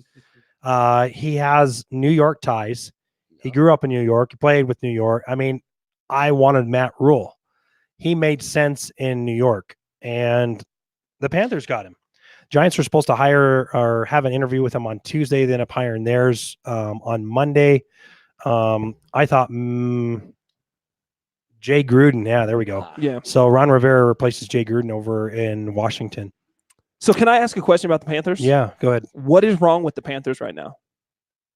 He has New York ties. He grew up in New York. He played with New York. I mean, I wanted Matt Rule. He made sense in New York, and the Panthers got him. Giants were supposed to hire or have an interview with him on Tuesday. They ended up hiring theirs on Monday. I thought Jay Gruden. Yeah, there we go. Yeah. So Ron Rivera replaces Jay Gruden over in Washington. So can I ask a question about the Panthers? Yeah, go ahead. What is wrong with the Panthers right now?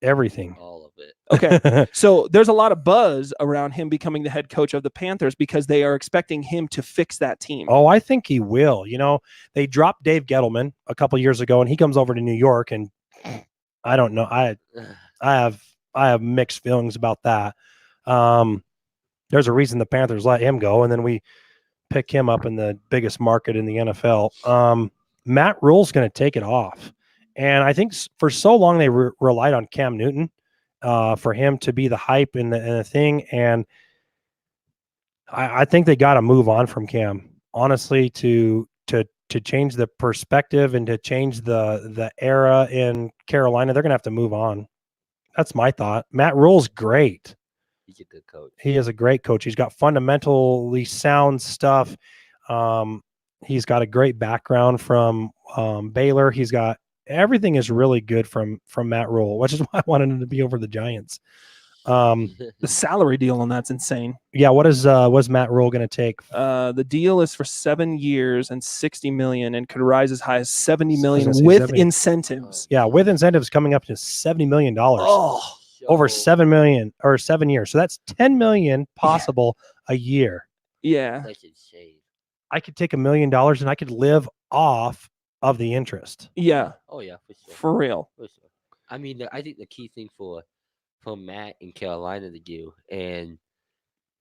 Everything. All of it. Okay. So there's a lot of buzz around him becoming the head coach of the Panthers because they are expecting him to fix that team. Oh, I think he will. You know, they dropped Dave Gettleman a couple years ago, and he comes over to New York, and I don't know. I have mixed feelings about that. There's a reason the Panthers let him go, and then we pick him up in the biggest market in the NFL. Matt Rule's going to take it off, and I think for so long they relied on Cam Newton for him to be the hype in the thing, and I think they got to move on from Cam, honestly, to change the perspective and to change the era in Carolina. They're going to have to move on. That's my thought. Matt Rule's great. He's a good coach. He is a great coach. He's got fundamentally sound stuff. He's got a great background from Baylor. He's got everything is really good from Matt Rule, which is why I wanted him to be over the Giants. The salary deal on that's insane. Yeah, what's Matt Rule going to take? The deal is for 7 years and $60 million, and could rise as high as $70 million gonna say with 70. incentives. Yeah, with incentives coming up to $70 million Oh, over So, 7 million or 7 years. So that's 10 million possible a year. yeah. That's insane. I could take $1 million and I could live off of the interest. Yeah, Oh yeah, for sure. for real. For sure. I mean, I think the key thing for Matt in Carolina to do, and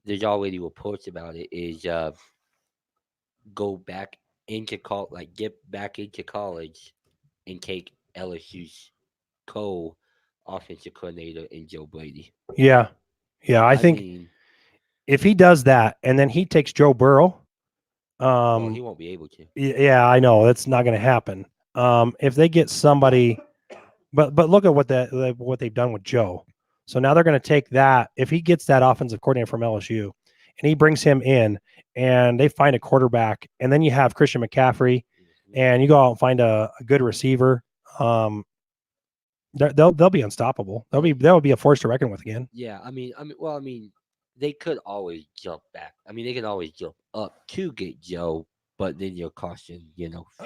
there's already reports about it, is go back into college, like get back into college, and take LSU's co-offensive coordinator in Joe Brady. Yeah. Yeah. I think mean, if he does that and then he takes Joe Burrow, well, he won't be able to. yeah, I know that's not going to happen. If they get somebody, but look at what they've done with Joe. So now they're going to take that. If he gets that offensive coordinator from LSU and he brings him in and they find a quarterback, and then you have Christian McCaffrey and you go out and find a good receiver, they'll be unstoppable. They'll be a force to reckon with again. Yeah, I mean, they could always jump back. I mean, they can always jump up to get Joe, but then you're costing,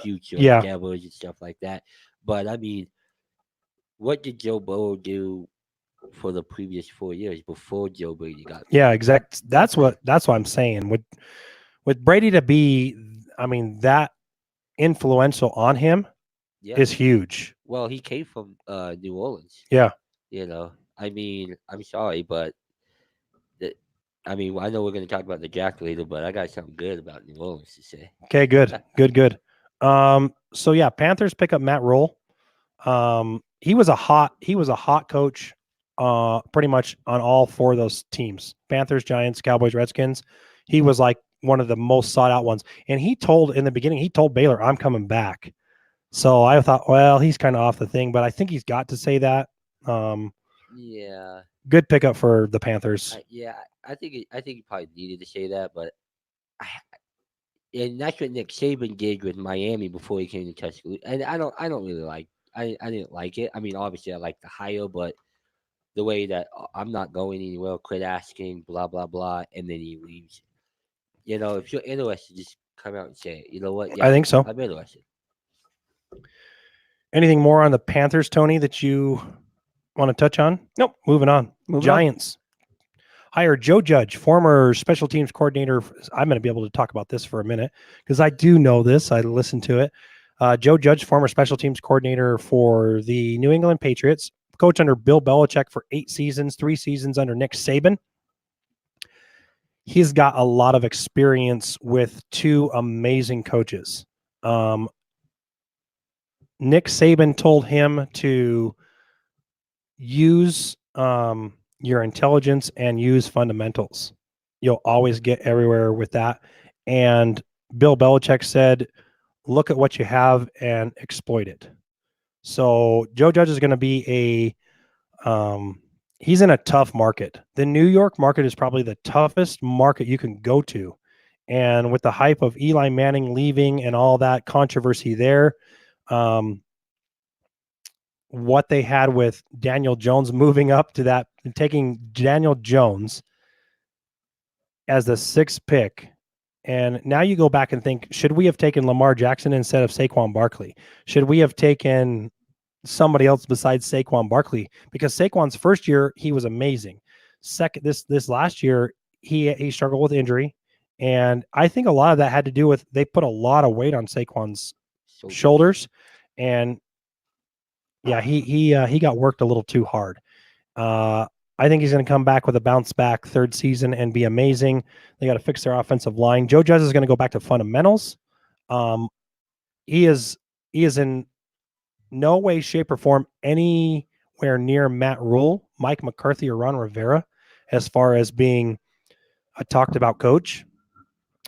future Yeah. endeavors and stuff like that. But I mean, what did Joe Burrow do for the previous 4 years before Joe Brady got? Yeah, exact. That's what I'm saying. With Brady to be, I mean, that influential on him Yeah. is huge. Well, he came from New Orleans. Yeah. I mean, I'm sorry, but I know we're going to talk about the draft later, but I got something good about New Orleans to say. Okay, good. So yeah, Panthers pick up Matt Rule. He was a hot coach, pretty much on all four of those teams: Panthers, Giants, Cowboys, Redskins. He was like one of the most sought out ones. And he told Baylor, "I'm coming back." So I thought, well, he's kind of off the thing, but I think he's got to say that. Yeah. Good pickup for the Panthers. I think he probably needed to say that, but and that's what Nick Saban did with Miami before he came to Tuscaloosa. And I don't really like. I didn't like it. I mean, obviously, I like the hire, but the way that I'm not going anywhere, quit asking, blah blah blah, and then he leaves. If you're interested, just come out and say it. You know what? I Yeah, think so. I'm interested. Anything more on the Panthers, Tony, that you want to touch on? Nope. Moving on. Moving on. Giants hire Joe Judge, former special teams coordinator. I'm going to be able to talk about this for a minute because I do know this. I listened to it. Joe Judge, former special teams coordinator for the New England Patriots, coach under Bill Belichick for 8 seasons, 3 seasons under Nick Saban. He's got a lot of experience with 2 amazing coaches. Nick Saban told him to use your intelligence and use fundamentals. You'll always get everywhere with that. And Bill Belichick said, look at what you have and exploit it. So Joe Judge is going to be he's in a tough market. The New York market is probably the toughest market you can go to. And with the hype of Eli Manning leaving and all that controversy there, what they had with Daniel Jones moving up to that, taking Daniel Jones as the 6th pick. And now you go back and think, should we have taken Lamar Jackson instead of Saquon Barkley? Should we have taken somebody else besides Saquon Barkley? Because Saquon's first year, he was amazing. Second, this last year, he struggled with injury. And I think a lot of that had to do with they put a lot of weight on Saquon's shoulders. And yeah, he got worked a little too hard. I think he's going to come back with a bounce back 3rd season and be amazing. They got to fix their offensive line. Joe Judge is going to go back to fundamentals. He is in no way, shape, or form anywhere near Matt Rule, Mike McCarthy, or Ron Rivera as far as being a talked about coach.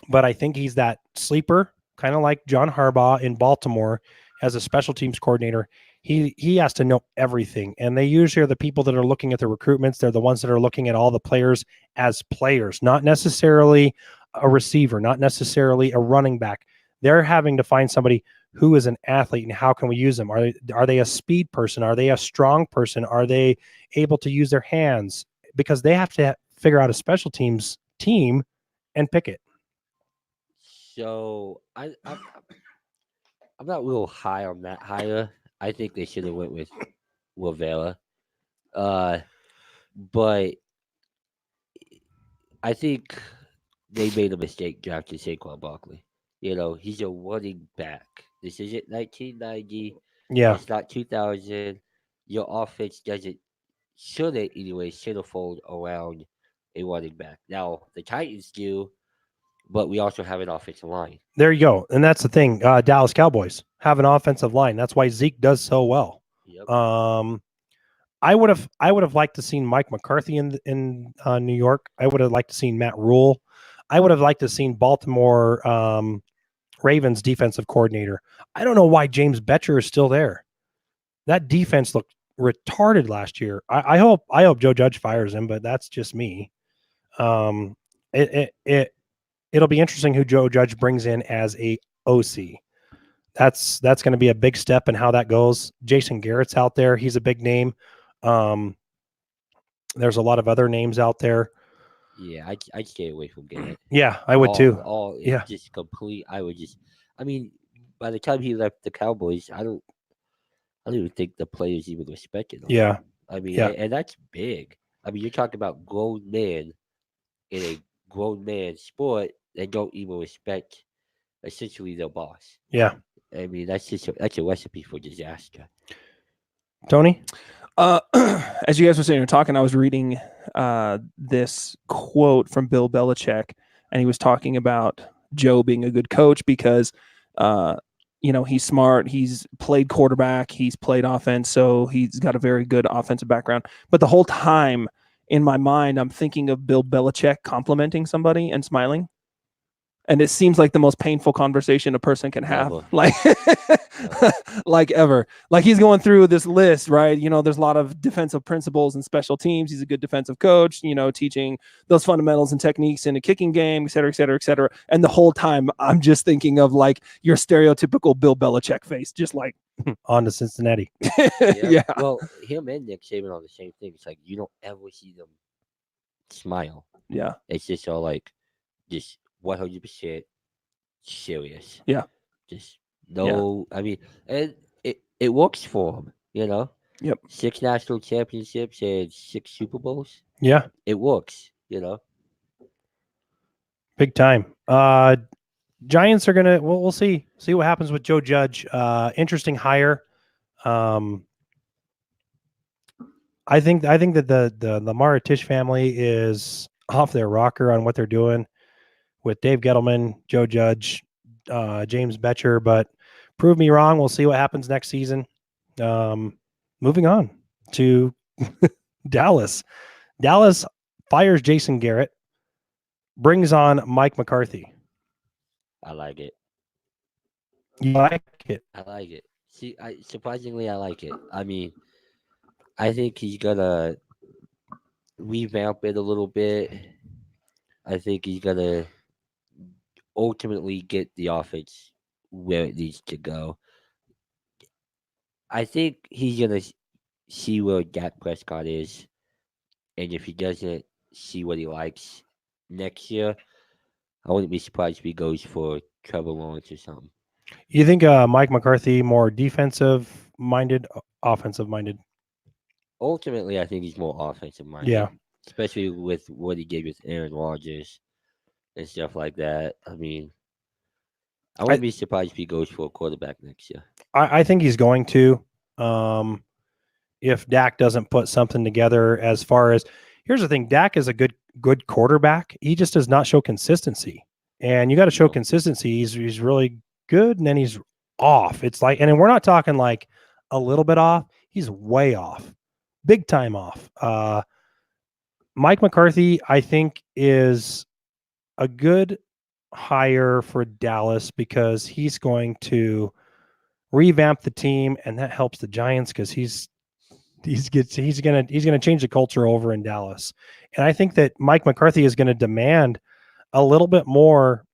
But I think he's that sleeper, kind of like John Harbaugh in Baltimore as a special teams coordinator. He has to know everything. And they usually are the people that are looking at the recruitments. They're the ones that are looking at all the players as players, not necessarily a receiver, not necessarily a running back. They're having to find somebody who is an athlete and how can we use them? Are they a speed person? Are they a strong person? Are they able to use their hands? Because they have to figure out a special teams team and pick it. So I'm not real high on that hire. I think they should have went with Rivera. But I think they made a mistake drafting Saquon Barkley. He's a running back. This isn't 1990. Yeah. It's not 2000. Your offense shouldn't anyway, centerfold around a running back. Now, the Titans do, but we also have an offensive line. There you go. And that's the thing. Dallas Cowboys have an offensive line. That's why Zeke does so well. Yep. I would have liked to seen Mike McCarthy in New York. I would have liked to seen Matt Rule. I would have liked to seen Baltimore Ravens defensive coordinator. I don't know why James Betcher is still there. That defense looked retarded last year. I hope Joe Judge fires him, but that's just me. It'll be interesting who Joe Judge brings in as a OC. That's going to be a big step in how that goes. Jason Garrett's out there. He's a big name. There's a lot of other names out there. Yeah, I'd stay away from Garrett. Yeah, I would too. Just complete. I mean, by the time he left the Cowboys, I don't even think the players even respected him. Yeah. I mean, and that's big. I mean, you're talking about grown men in a grown man sport that don't even respect essentially their boss. Yeah. I mean, that's a recipe for disaster. Tony? As you guys were sitting here talking, I was reading this quote from Bill Belichick, and he was talking about Joe being a good coach because, he's smart. He's played quarterback. He's played offense. So he's got a very good offensive background. But the whole time in my mind, I'm thinking of Bill Belichick complimenting somebody and smiling. And it seems like the most painful conversation a person can have, Ever. like, like ever. Like he's going through this list, right? You know, there's a lot of defensive principles and special teams. He's a good defensive coach, you know, teaching those fundamentals and techniques in a kicking game, et cetera, et cetera, et cetera. And the whole time I'm just thinking of like your stereotypical Bill Belichick face, just like, On to Cincinnati. yeah. Well, him and Nick Saban on the same thing. It's like you don't ever see them smile. Yeah. It's just all like just 100% serious. Yeah. Just no. I mean, and it works for him. You know. Yep. 6 national championships and 6 Super Bowls. Yeah, It works. You know. big time. Giants are gonna. We'll see what happens with Joe Judge. Interesting hire. I think that the Lamar Tish family is off their rocker on what they're doing with Dave Gettleman, Joe Judge, James Betcher, but prove me wrong. We'll see what happens next season. Moving on to Dallas. Dallas fires Jason Garrett, brings on Mike McCarthy. I like it. You like it? I like it. See, surprisingly I like it. I mean, I think he's gonna revamp it a little bit. I think he's gonna ultimately get the offense where it needs to go. I think he's gonna see where Dak Prescott is, and if he doesn't see what he likes next year, I wouldn't be surprised if he goes for Trevor Lawrence or something. You think Mike McCarthy more defensive minded, offensive minded? Ultimately, I think he's more offensive minded. Yeah. Especially with what he did with Aaron Rodgers and stuff like that. I mean, I wouldn't be surprised if he goes for a quarterback next year. I think he's going to. If Dak doesn't put something together, as far as here's the thing, Dak is a good quarterback. He just does not show consistency, and you got to show consistency. He's really good, and then he's off. It's like, and we're not talking like a little bit off. He's way off, big time off. Mike McCarthy, I think, is a good hire for Dallas because he's going to revamp the team, and that helps the Giants because he's gonna change the culture over in Dallas. And I think that Mike McCarthy is going to demand a little bit more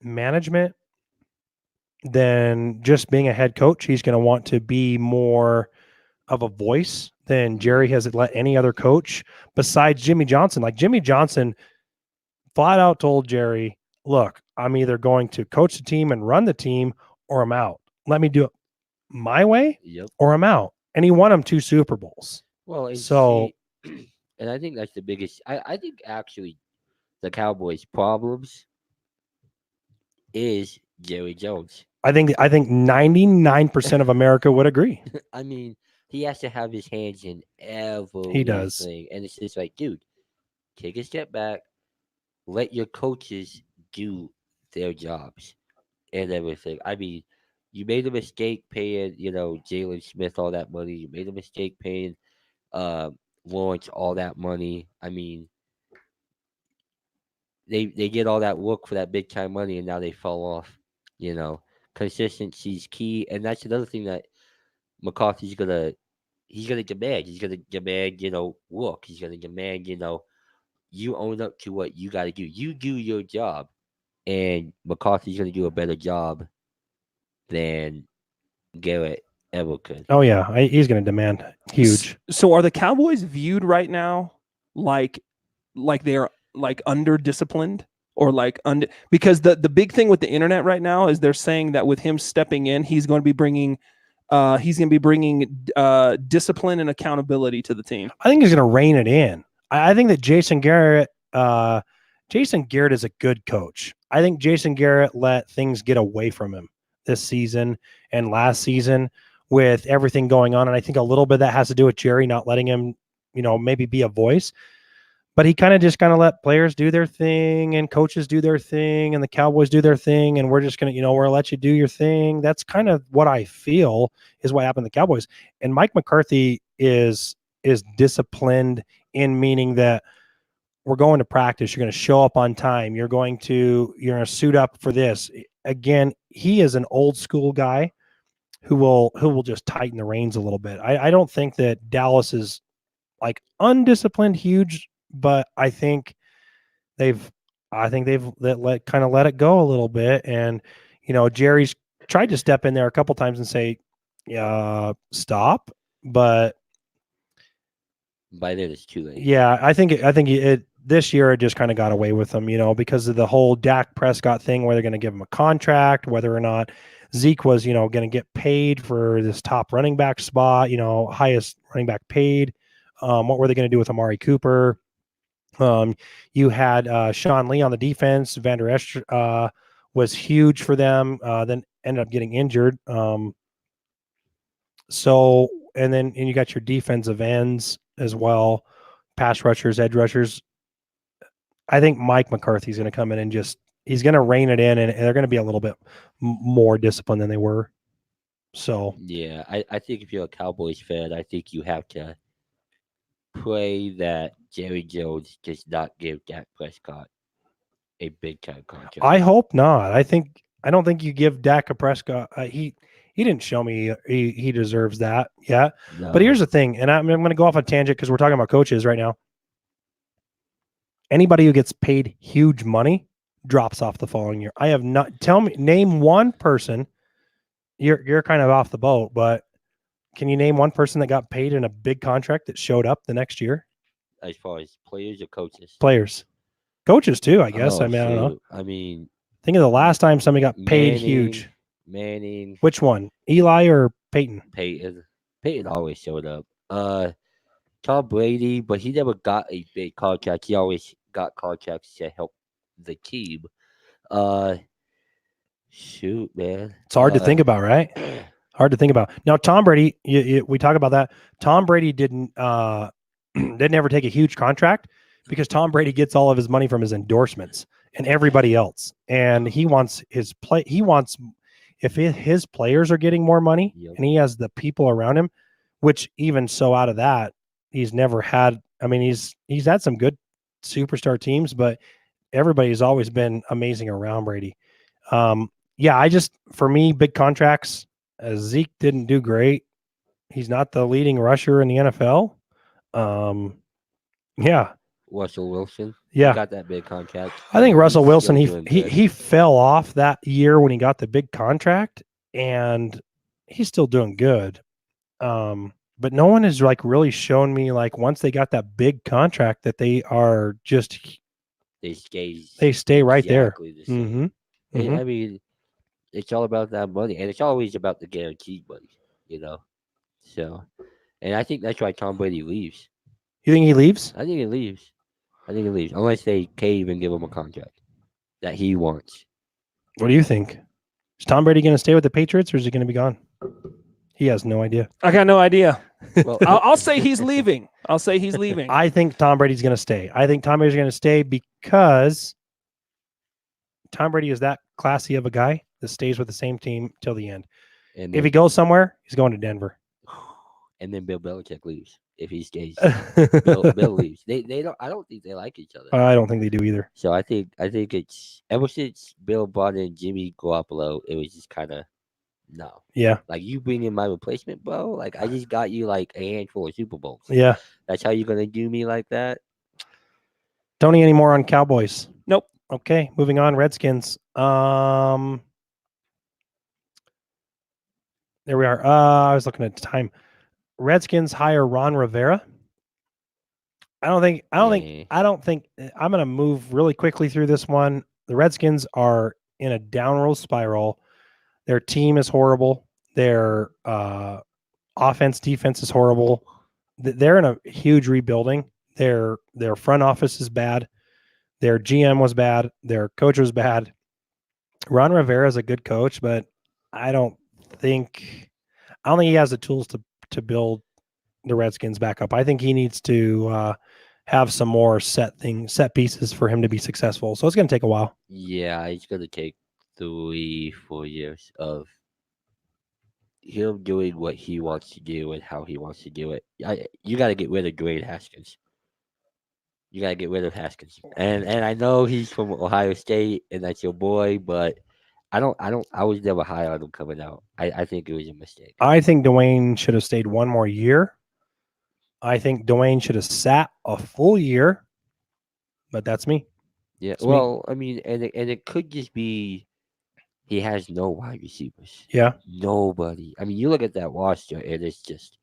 management than just being a head coach. He's going to want to be more of a voice than Jerry has let any other coach besides Jimmy Johnson. Like Jimmy Johnson flat out told Jerry, look, I'm either going to coach the team and run the team or I'm out. Let me do it my way or I'm out. And he won him 2 Super Bowls. Well, and so, and I think that's the biggest. I think actually the Cowboys' problems is Jerry Jones. I think 99% of America would agree. I mean, he has to have his hands in everything. He does. And it's just like, dude, take a step back. Let your coaches do their jobs and everything. I mean, you made a mistake paying, Jalen Smith all that money. You made a mistake paying Lawrence all that money. I mean, they get all that work for that big time money, and now they fall off. Consistency is key, and that's another thing that McCarthy's gonna demand. He's gonna demand, work. He's gonna demand, you own up to what you got to do. You do your job, and McCarthy's going to do a better job than Garrett ever could. Oh, yeah. He's going to demand huge. So are the Cowboys viewed right now like they're like under disciplined or like because the big thing with the internet right now is they're saying that with him stepping in, he's going to be bringing discipline and accountability to the team. I think he's going to rein it in. I think that Jason Garrett is a good coach. I think Jason Garrett let things get away from him this season and last season with everything going on. And I think a little bit of that has to do with Jerry not letting him, maybe be a voice. But he kind of let players do their thing and coaches do their thing and the Cowboys do their thing. And we're just going to, we're going to let you do your thing. That's kind of what I feel is what happened to the Cowboys. And Mike McCarthy is disciplined in meaning that we're going to practice. You're going to show up on time. You're going to suit up for this. Again, he is an old school guy who will just tighten the reins a little bit. I don't think that Dallas is like undisciplined huge, but I think they've let it go a little bit. And Jerry's tried to step in there a couple times and say, stop, but by then it's too late. yeah, I think it this year it just kind of got away with them, because of the whole Dak Prescott thing, where they're going to give him a contract, whether or not Zeke was, going to get paid for this top running back spot, highest running back paid. What were they going to do with Amari Cooper? You had Sean Lee on the defense. Vander Esch was huge for them. Then ended up getting injured. And you got your defensive ends as well, pass rushers, edge rushers. I think Mike McCarthy's going to come in and he's going to rein it in, and they're going to be a little bit more disciplined than they were. So yeah, I think if you're a Cowboys fan, I think you have to pray that Jerry Jones does not give Dak Prescott a big time contract. I hope not. I don't think you give Dak a Prescott. He didn't show me he deserves that yet. No. But here's the thing, and I'm going to go off a tangent because we're talking about coaches right now. Anybody who gets paid huge money drops off the following year. I have not. Name one person. You're kind of off the boat, but can you name one person that got paid in a big contract that showed up the next year? As far as players or coaches? Players, coaches too, I guess. Oh, I don't know. I mean, think of the last time somebody got paid huge. Manning. Which one? Eli or Peyton? Peyton always showed up. Tom Brady, but he never got a big contract. He always got contracts to help the team. Shoot, man. It's hard to think about, right? Hard to think about. Now, Tom Brady, we talk about that. Tom Brady didn't ever take a huge contract because Tom Brady gets all of his money from his endorsements and everybody else. And he wants his if his players are getting more money and he has the people around him, which even so out of that, he's never had. I mean, he's had some good superstar teams, but everybody's always been amazing around Brady. For me, big contracts. Zeke didn't do great. He's not the leading rusher in the NFL. Russell Wilson. Yeah, got that big contract. I think Russell Wilson. He fell off that year when he got the big contract, and he's still doing good. But no one has really shown me once they got that big contract that they are just they stay right there. Mm-hmm. Mm-hmm. I mean, it's all about that money, and it's always about the guaranteed money, So, and I think that's why Tom Brady leaves. You think he leaves? I think he leaves. Unless they cave and give him a contract that he wants. What do you think? Is Tom Brady going to stay with the Patriots, or is he going to be gone? He has no idea. I got no idea. Well, I'll say he's leaving. I think Tom Brady's going to stay. I think Tom Brady's going to stay because Tom Brady is that classy of a guy that stays with the same team till the end. And if he goes somewhere, he's going to Denver. And then Bill Belichick leaves. If he stays, Bill leaves. They don't. I don't think they like each other. I don't think they do either. So I think it's ever since Bill brought in Jimmy Garoppolo, it was just kind of no. Yeah. You bring in my replacement, bro. I just got you a handful of Super Bowls. Yeah. That's how you're gonna do me like that. Tony, any more on Cowboys? Nope. Okay, moving on. Redskins. There we are. I was looking at the time. Redskins hire Ron Rivera. I don't think I'm going to move really quickly through this one. The Redskins are in a downward spiral. Their team is horrible. Their defense is horrible. They're in a huge rebuilding. Their front office is bad. Their GM was bad. Their coach was bad. Ron Rivera is a good coach, but I don't think he has the tools to build the Redskins back up. I think he needs to have some more set pieces for him to be successful. So it's going to take a while. Yeah, it's going to take 3-4 years of him doing what he wants to do and how he wants to do it. You got to get rid of Dwayne Haskins. You gotta get rid of Haskins. And I know he's from Ohio State and that's your boy, but I was never high on him coming out. I think it was a mistake. I think Dwayne should have stayed one more year. I think Dwayne should have sat a full year, but that's me. Yeah. It's me. Well, I mean, and it could just be he has no wide receivers. Yeah. Nobody. I mean, you look at that roster and it's just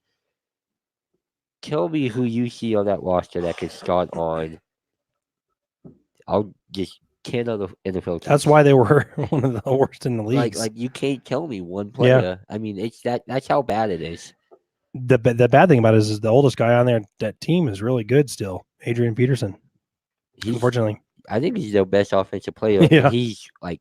tell me who you see on that roster that can start on. I'll just 10 other NFL teams. That's why they were one of the worst in the league. Like you can't tell me one player. Yeah. I mean, it's that's how bad it is. The bad thing about it is the oldest guy on there, that team is really good still, Adrian Peterson. Unfortunately, I think he's their best offensive player. Yeah. He's like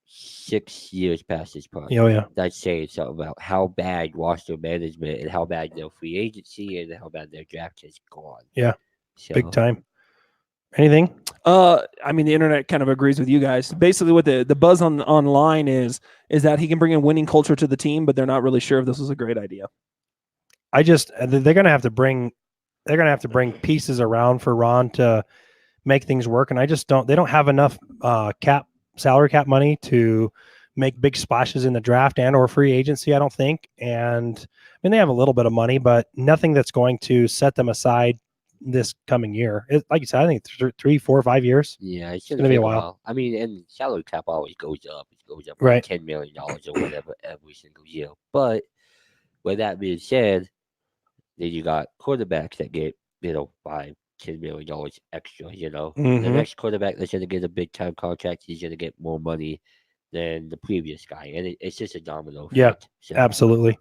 6 years past his prime. yeah. That's saying something about how bad roster management and how bad their free agency and how bad their draft has gone. Yeah. So, Big time. Anything? I mean, the internet kind of agrees with you guys. Basically, what the buzz online is that he can bring a winning culture to the team, but they're not really sure if this was a great idea. They're gonna have to bring pieces around for Ron to make things work, and they don't have enough salary cap money to make big splashes in the draft and or free agency, I don't think. And I mean, they have a little bit of money, but nothing that's going to set them aside this coming year. Like you said, I think 3, 4, 5 years. yeah, it's gonna be a while. I mean, and salary cap always goes up. It goes up Right. like $10 million or whatever every single year. But with that being said, then you got quarterbacks that get $5-10 million extra. The Mhm. next quarterback that's going to get a big time contract, he's going to get more money than the previous guy, and it's just a domino effect. Yeah, So, Absolutely.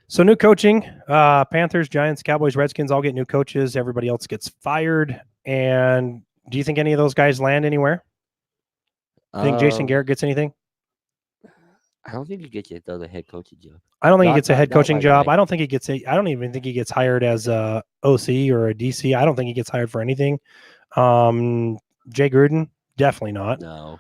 So new coaching, Panthers, Giants, Cowboys, Redskins all get new coaches. Everybody else gets fired. And do you think any of those guys land anywhere? You think Jason Garrett gets anything? I don't think he gets another head coaching job. I don't think he Not- gets a not- head not coaching right job. away. I don't even think he gets hired as a OC or a DC. I don't think he gets hired for anything. Jay Gruden, definitely not. No.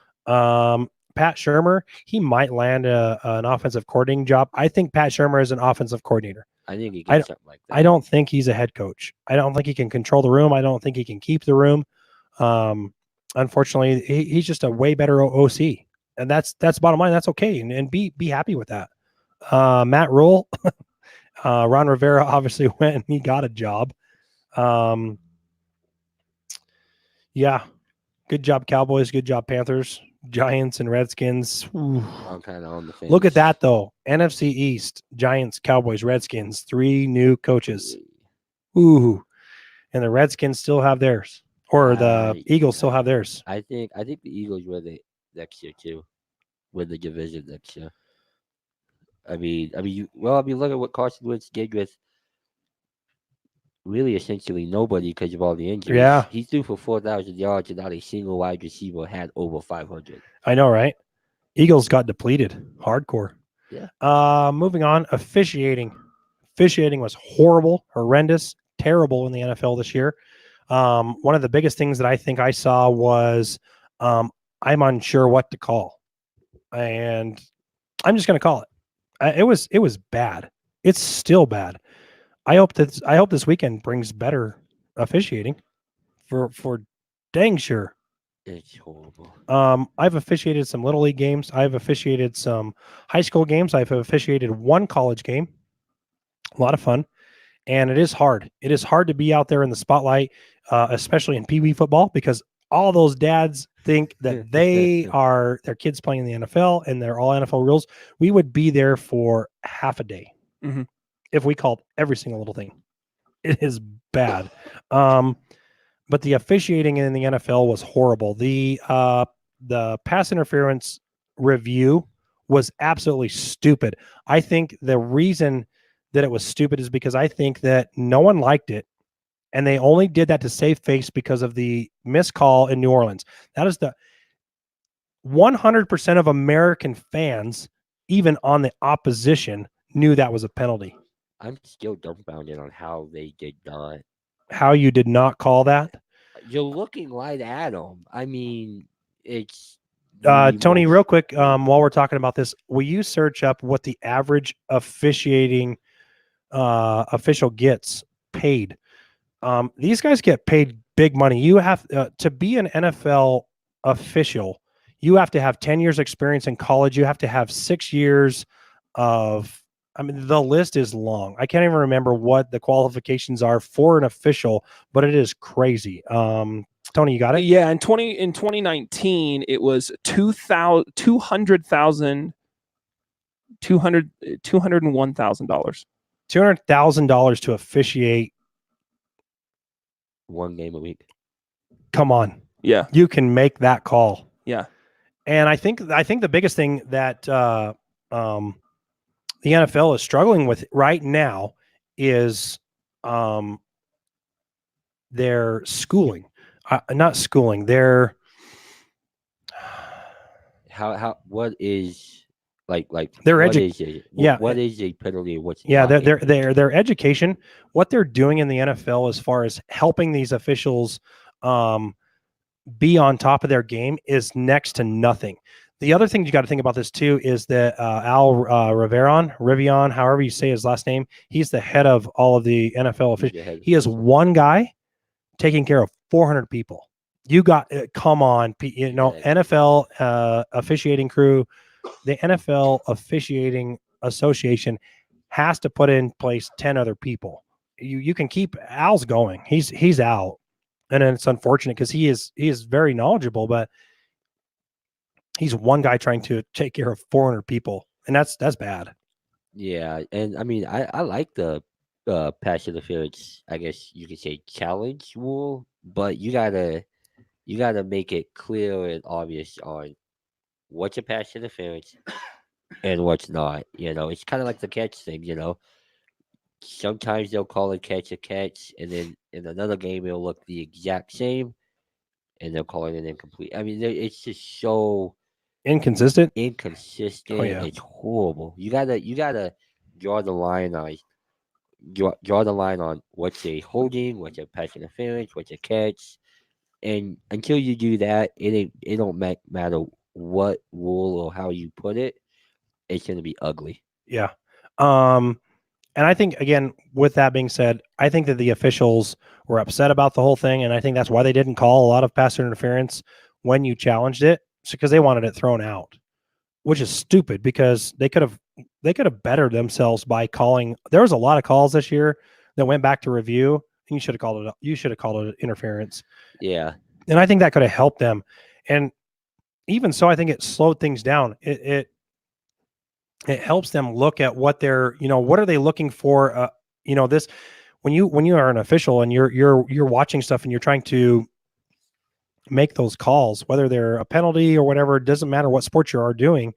Pat Shurmur, he might land an offensive coordinating job. I think Pat Shurmur is an offensive coordinator. I think he gets something like that. I don't think he's a head coach. I don't think he can control the room. I don't think he can keep the room. Unfortunately, he's just a way better OC, and that's bottom line. That's okay, and be happy with that. Matt Rule, Ron Rivera obviously went and he got a job. Yeah, good job Cowboys. Good job Panthers, Giants, and Redskins. Ooh. I'm kind of on the fence. Look at that though. NFC East, Giants, Cowboys, Redskins, 3 new coaches. Ooh. And the Redskins still have theirs. Or the Eagles still have theirs. I think the Eagles win it next year too. Win the division next year. I mean, look at what Carson Wentz did with really essentially nobody because of all the injuries. Yeah. He threw for 4,000 yards and not a single wide receiver had over 500. I know, right? Eagles got depleted. Hardcore. Yeah. Moving on. Officiating. Officiating was horrible, horrendous, terrible in the NFL this year. One of the biggest things that I think I saw was I'm unsure what to call. And I'm just going to call it. It was bad. It's still bad. I hope this weekend brings better officiating for dang sure. It's horrible. I've officiated some little league games. I've officiated some high school games. I've officiated one college game. A lot of fun. And it is hard. It is hard to be out there in the spotlight, especially in Pee Wee football, because all those dads think that their kids playing in the NFL and they're all NFL rules. We would be there for half a day if we called every single little thing. It is bad. But the officiating in the NFL was horrible. The pass interference review was absolutely stupid. I think the reason that it was stupid is because I think that no one liked it. And they only did that to save face because of the missed call in New Orleans. That is the 100% of American fans, even on the opposition, knew that was a penalty. I'm still dumbfounded on how they did not. How you did not call that? You're looking right at them. I mean, it's Tony, real quick, while we're talking about this, will you search up what the average officiating official gets paid These guys get paid big money. You have to be an NFL official. You have to have 10 years experience in college. You have to have 6 years of, I mean, the list is long. I can't even remember what the qualifications are for an official, but it is crazy. Tony, you got it? Yeah, in 2019, it was $201,000. $200,000 to officiate. One game a week. Come on. Yeah. You can make that call. Yeah. And I think the biggest thing that the NFL is struggling with right now is their schooling. Not schooling. Their what is like Their what edu- is it? yeah, What is a penalty? And what's yeah, not a penalty? their education, what they're doing in the NFL as far as helping these officials be on top of their game is next to nothing. The other thing you got to think about this too is that Al Rivion, however you say his last name, he's the head of all of the NFL officials. He is one guy taking care of 400 people. You got come on, NFL officiating crew, the NFL officiating association has to put in place 10 other people. You can keep Al's going. He's out. And it's unfortunate because he is very knowledgeable, but he's one guy trying to take care of 400 people, and that's bad. Yeah, and I mean, I like the pass interference. I guess you could say challenge rule, but you gotta make it clear and obvious on what's a pass interference and what's not. It's kind of like the catch thing. Sometimes they'll call a catch, and then in another game it'll look the exact same, and they'll call it an incomplete. I mean, it's just so Inconsistent. inconsistent. Oh, yeah. It's horrible. You gotta draw the line on what's a holding, what's a pass interference, what's a catch, and until you do that, it don't matter what rule or how you put it. It's gonna be ugly. Yeah. And I think, again, with that being said, I think that the officials were upset about the whole thing, and I think that's why they didn't call a lot of pass interference when you challenged it, because they wanted it thrown out, which is stupid because they could have bettered themselves by calling. There was a lot of calls this year that went back to review, and you should have called it interference. Yeah. And I think that could have helped them. And even so, I think it slowed things down. It helps them look at what they're, what are they looking for? This, when you are an official and you're watching stuff and you're trying to make those calls, whether they're a penalty or whatever, it doesn't matter what sport you are doing.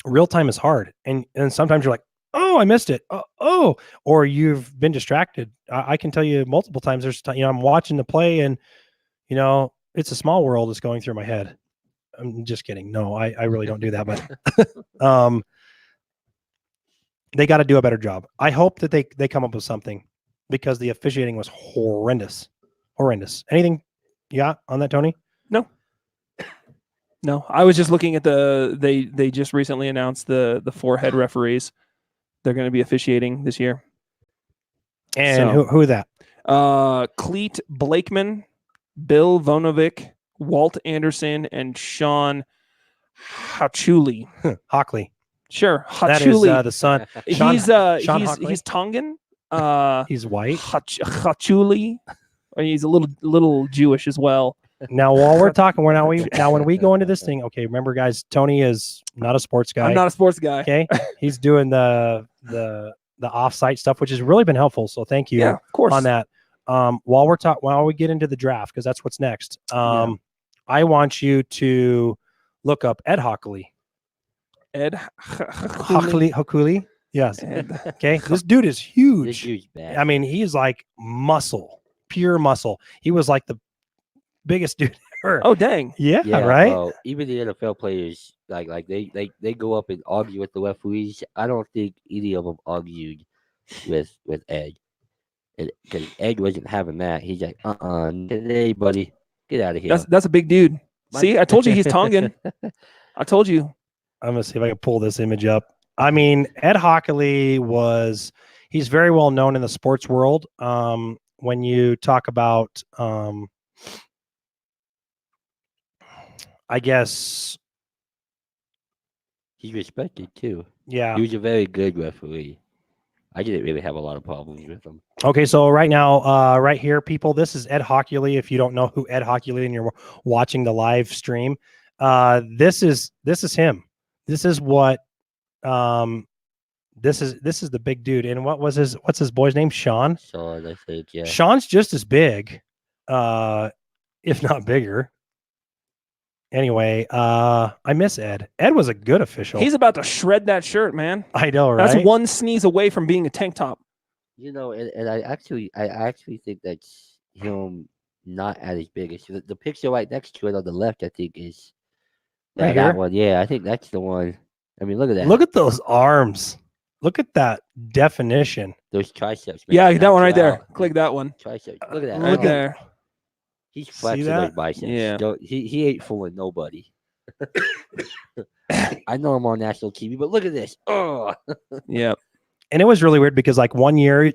Real time is hard. And sometimes you're like, oh, I missed it. Or you've been distracted. I can tell you multiple times I'm watching the play and, it's a small world that's going through my head. I'm just kidding. No, I really don't do that, but they got to do a better job. I hope that they come up with something because the officiating was horrendous. Anything you got on that, Tony? No, I was just looking at they just recently announced the 4 head referees. They're going to be officiating this year. And who is that? Cleet Blakeman, Bill Vonovic, Walt Anderson, and Sean Hachuli. Hockley. Sure, That is Hachuli. the son. Sean, Hockley? he's Tongan. He's white. Hachuli. He's a little Jewish as well. Now, while we're talking, when we go into this thing, okay, remember, guys, Tony is not a sports guy. I'm not a sports guy. Okay, he's doing the off-site stuff, which has really been helpful. So thank you, of course, on that. While we get into the draft, because that's what's next. I want you to look up Ed Hockley. Ed Hockley. Yes. Ed. Okay. This dude is huge. This dude's bad. I mean, he's like muscle, pure muscle. He was like the biggest dude ever. Oh dang! Yeah, Yeah, right. well, even the NFL players, like they go up and argue with the referees. I don't think any of them argued with Ed, because Ed wasn't having that. He's like, today, buddy, get out of here. That's a big dude. See, I told you he's Tongan. I told you. I'm gonna see if I can pull this image up. I mean, Ed Hockley he's very well known in the sports world. When you talk about, I guess, He's respected too. yeah. He was a very good referee. I didn't really have a lot of problems with him. Okay, so right now, right here, people, this is Ed Hockley. If you don't know who Ed Hockley and you're watching the live stream, this is him. This is what this is the big dude. And what's his boy's name? Sean. So I think, yeah. Sean's just as big, if not bigger. Anyway, I miss Ed. Ed was a good official. He's about to shred that shirt, man. I know, right? That's one sneeze away from being a tank top. You know, and I actually think that's him not at his biggest. The picture right next to it on the left, I think, is Right that here? one. Yeah, I think that's the one. I mean, look at that. Look at those arms. Look at that definition. those triceps. Man. Yeah, Knock that one you right there. out. Click that one. Triceps. Look at that. Look Oh, there. He's flexing that? those biceps. Yeah. He ain't fooling nobody. I know I'm on national TV, but look at this. Oh, Yeah. And it was really weird because like one year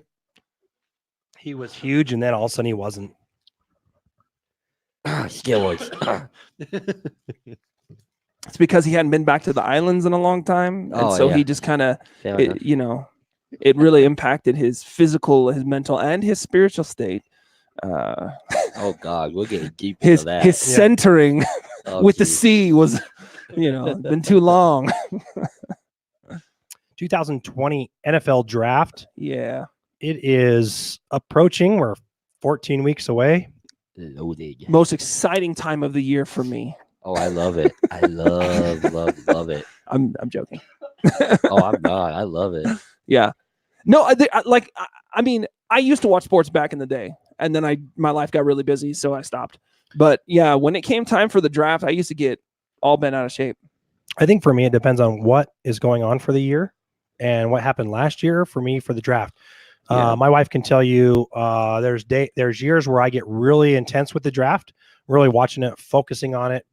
he was huge and then all of a sudden he wasn't. steroids. It's because he hadn't been back to the islands in a long time. And Oh, so yeah. he just kind of, Fair enough. it really impacted his physical, his mental, and his spiritual state. Oh God, we're getting deep His into that. his centering Oh, with the geez. C was, been too long. 2020 NFL draft. Yeah. It is approaching. We're 14 weeks away. Loaded. Most exciting time of the year for me. Oh, I love it. I love it. I'm joking. Oh, I'm not. I love it. Yeah. No, I mean, I used to watch sports back in the day, and then my life got really busy, so I stopped. But yeah, when it came time for the draft, I used to get all bent out of shape. I think for me, it depends on what is going on for the year and what happened last year for me for the draft. Yeah. My wife can tell you there's years where I get really intense with the draft, really watching it, focusing on it,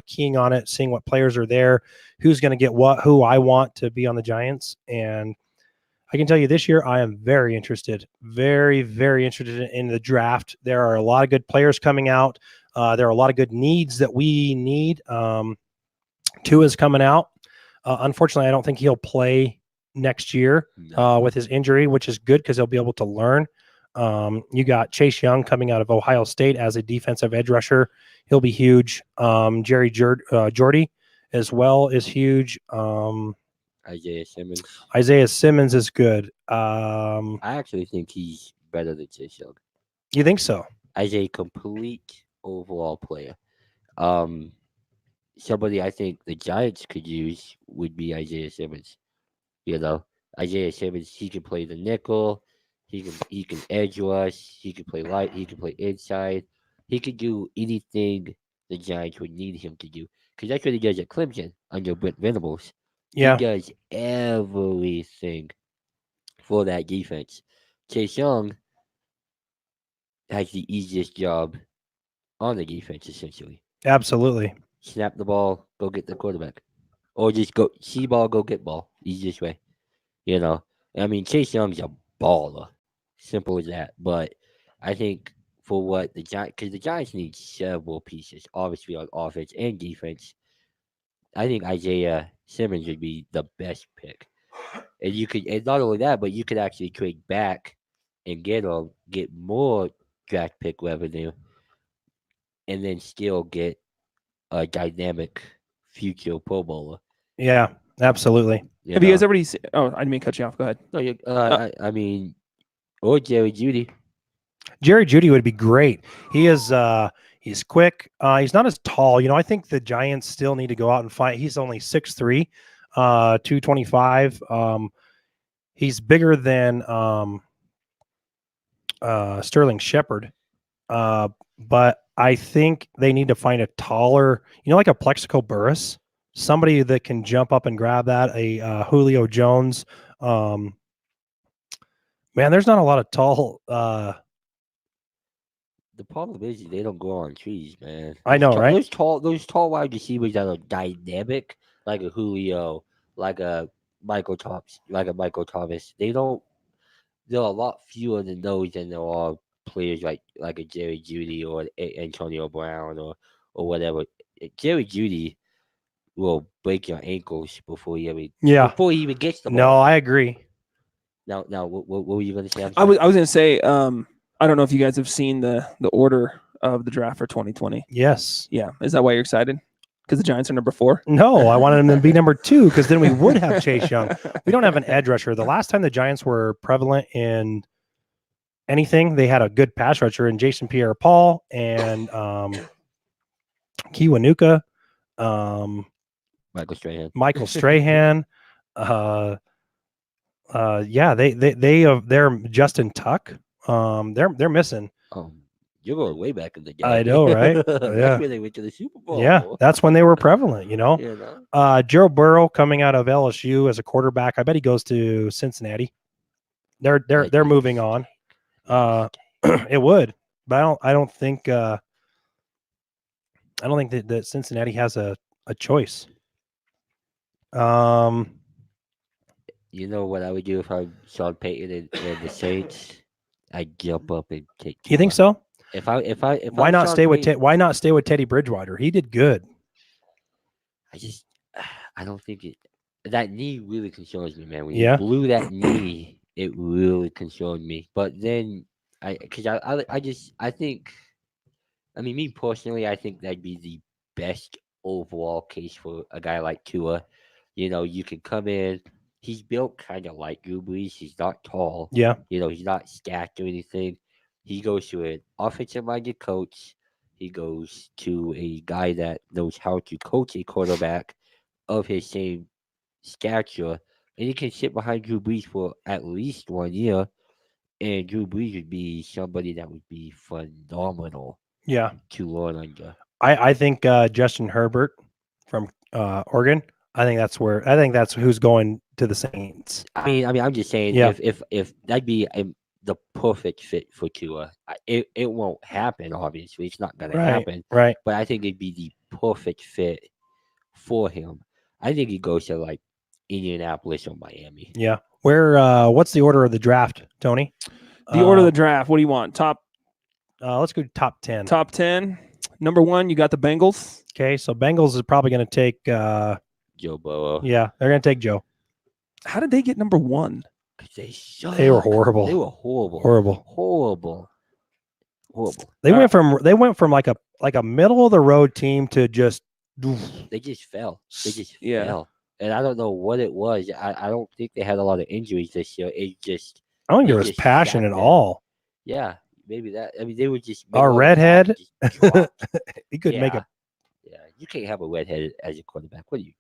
keying on it, seeing what players are there, who's going to get what, who I want to be on the Giants. And I can tell you this year, I am very interested, very, very interested in the draft. There are a lot of good players coming out. There are a lot of good needs that we need. Tua's coming out. Unfortunately, I don't think he'll play next year with his injury, which is good because he'll be able to learn. You got Chase Young coming out of Ohio State as a defensive edge rusher. He'll be huge. Jerry Jordy as well is huge. Isaiah Simmons. Isaiah Simmons is good. I actually think he's better than Chase Young. You think so? As a complete overall player. Somebody I think the Giants could use would be Isaiah Simmons. Isaiah Simmons, he can play the nickel, he can edge rush, he can play light, he can play inside, he can do anything the Giants would need him to do. Because that's what he does at Clemson under Brent Venables. Yeah. He does everything for that defense. Chase Young has the easiest job on the defense, essentially. Absolutely. Snap the ball, go get the quarterback. Or just go see ball, go get ball. Easiest way. I mean, Chase Young's a baller. Simple as that. But I think for what the Giants, because the Giants need several pieces, obviously on offense and defense. I think Isaiah Simmons would be the best pick. And not only that, but you could actually trade back and get more draft pick revenue, and then still get a dynamic future Pro Bowler. Yeah, absolutely. Have you guys already seen? Oh, I didn't mean to cut you off. Go ahead. No, I mean, or Jerry Jeudy. Jerry Jeudy would be great. He is he's quick. He's not as tall. I think the Giants still need to go out and fight. He's only 6'3", 225. He's bigger than Sterling Shepard. But I think they need to find a taller, like a Plexico Burris, somebody that can jump up and grab that, a Julio Jones. Man, there's not a lot of tall. The problem is they don't grow on trees, man. I know, right? Those tall wide receivers that are dynamic, like a Julio, like a Michael Thomas. They don't there are a lot fewer than those than there are players like a Jerry Judy or Antonio Brown or whatever. Jerry Judy will break your ankles Yeah. before he even gets the No, ball. I agree. Now, what were you going to say? I'm I was sorry. going to say, I don't know if you guys have seen the order of the draft for 2020. Yes. Yeah, is that why you're excited? Because the Giants are number 4. No, I wanted him to be number 2 because then we would have Chase Young. We don't have an edge rusher. The last time the Giants were prevalent in anything, they had a good pass rusher in Jason Pierre-Paul and Kiwanuka, Michael Strahan. Yeah, they're Justin Tuck. They're missing. You're going way back in the game. I know, right? That's Yeah. when they went to the Super Bowl. Yeah, that's when they were prevalent, You know? Joe Burrow coming out of LSU as a quarterback. I bet he goes to Cincinnati. They're moving on. It would, but I don't think that Cincinnati has a choice. You know what I would do if I'm Sean Payton and the Saints? I'd jump up and take. You think so? If Why I'm not Sean stay with Payton, Why not stay with Teddy Bridgewater? He did good. I don't think that knee really concerns me, man. When Yeah. you blew that knee, it really concerned me. But then I think, I mean, me personally, I think that'd be the best overall case for a guy like Tua. You can come in. He's built kind of like Drew Brees. He's not tall. Yeah. He's not stacked or anything. He goes to an offensive-minded coach. He goes to a guy that knows how to coach a quarterback of his same stature, and he can sit behind Drew Brees for at least 1 year, and Drew Brees would be somebody that would be phenomenal Yeah. to learn under. I think Justin Herbert from Oregon. I think that's who's going to the Saints. I mean, I'm just saying, Yeah. if that'd be the perfect fit for Tua. It won't happen, obviously. It's not gonna happen. Right. But I think it'd be the perfect fit for him. I think he goes to like Indianapolis or Miami. Yeah. Where? What's the order of the draft, Tony? The order of the draft. What do you want? Let's go top 10. Top 10. Number 1, you got the Bengals. Okay, so Bengals is probably going to take. Joe Burrow. Yeah, they're going to take Joe. How did they get number 1? Because they were horrible. They were horrible. Horrible. They All went from like a middle of the road team to just. They just fell. Yeah. Fell. And I don't know what it was. I don't think they had a lot of injuries this year. I don't think there was passion at all. Yeah, maybe that. I mean, they were just Our redhead. just dropped. He could make a. Yeah, you can't have a redhead as your quarterback. What are you?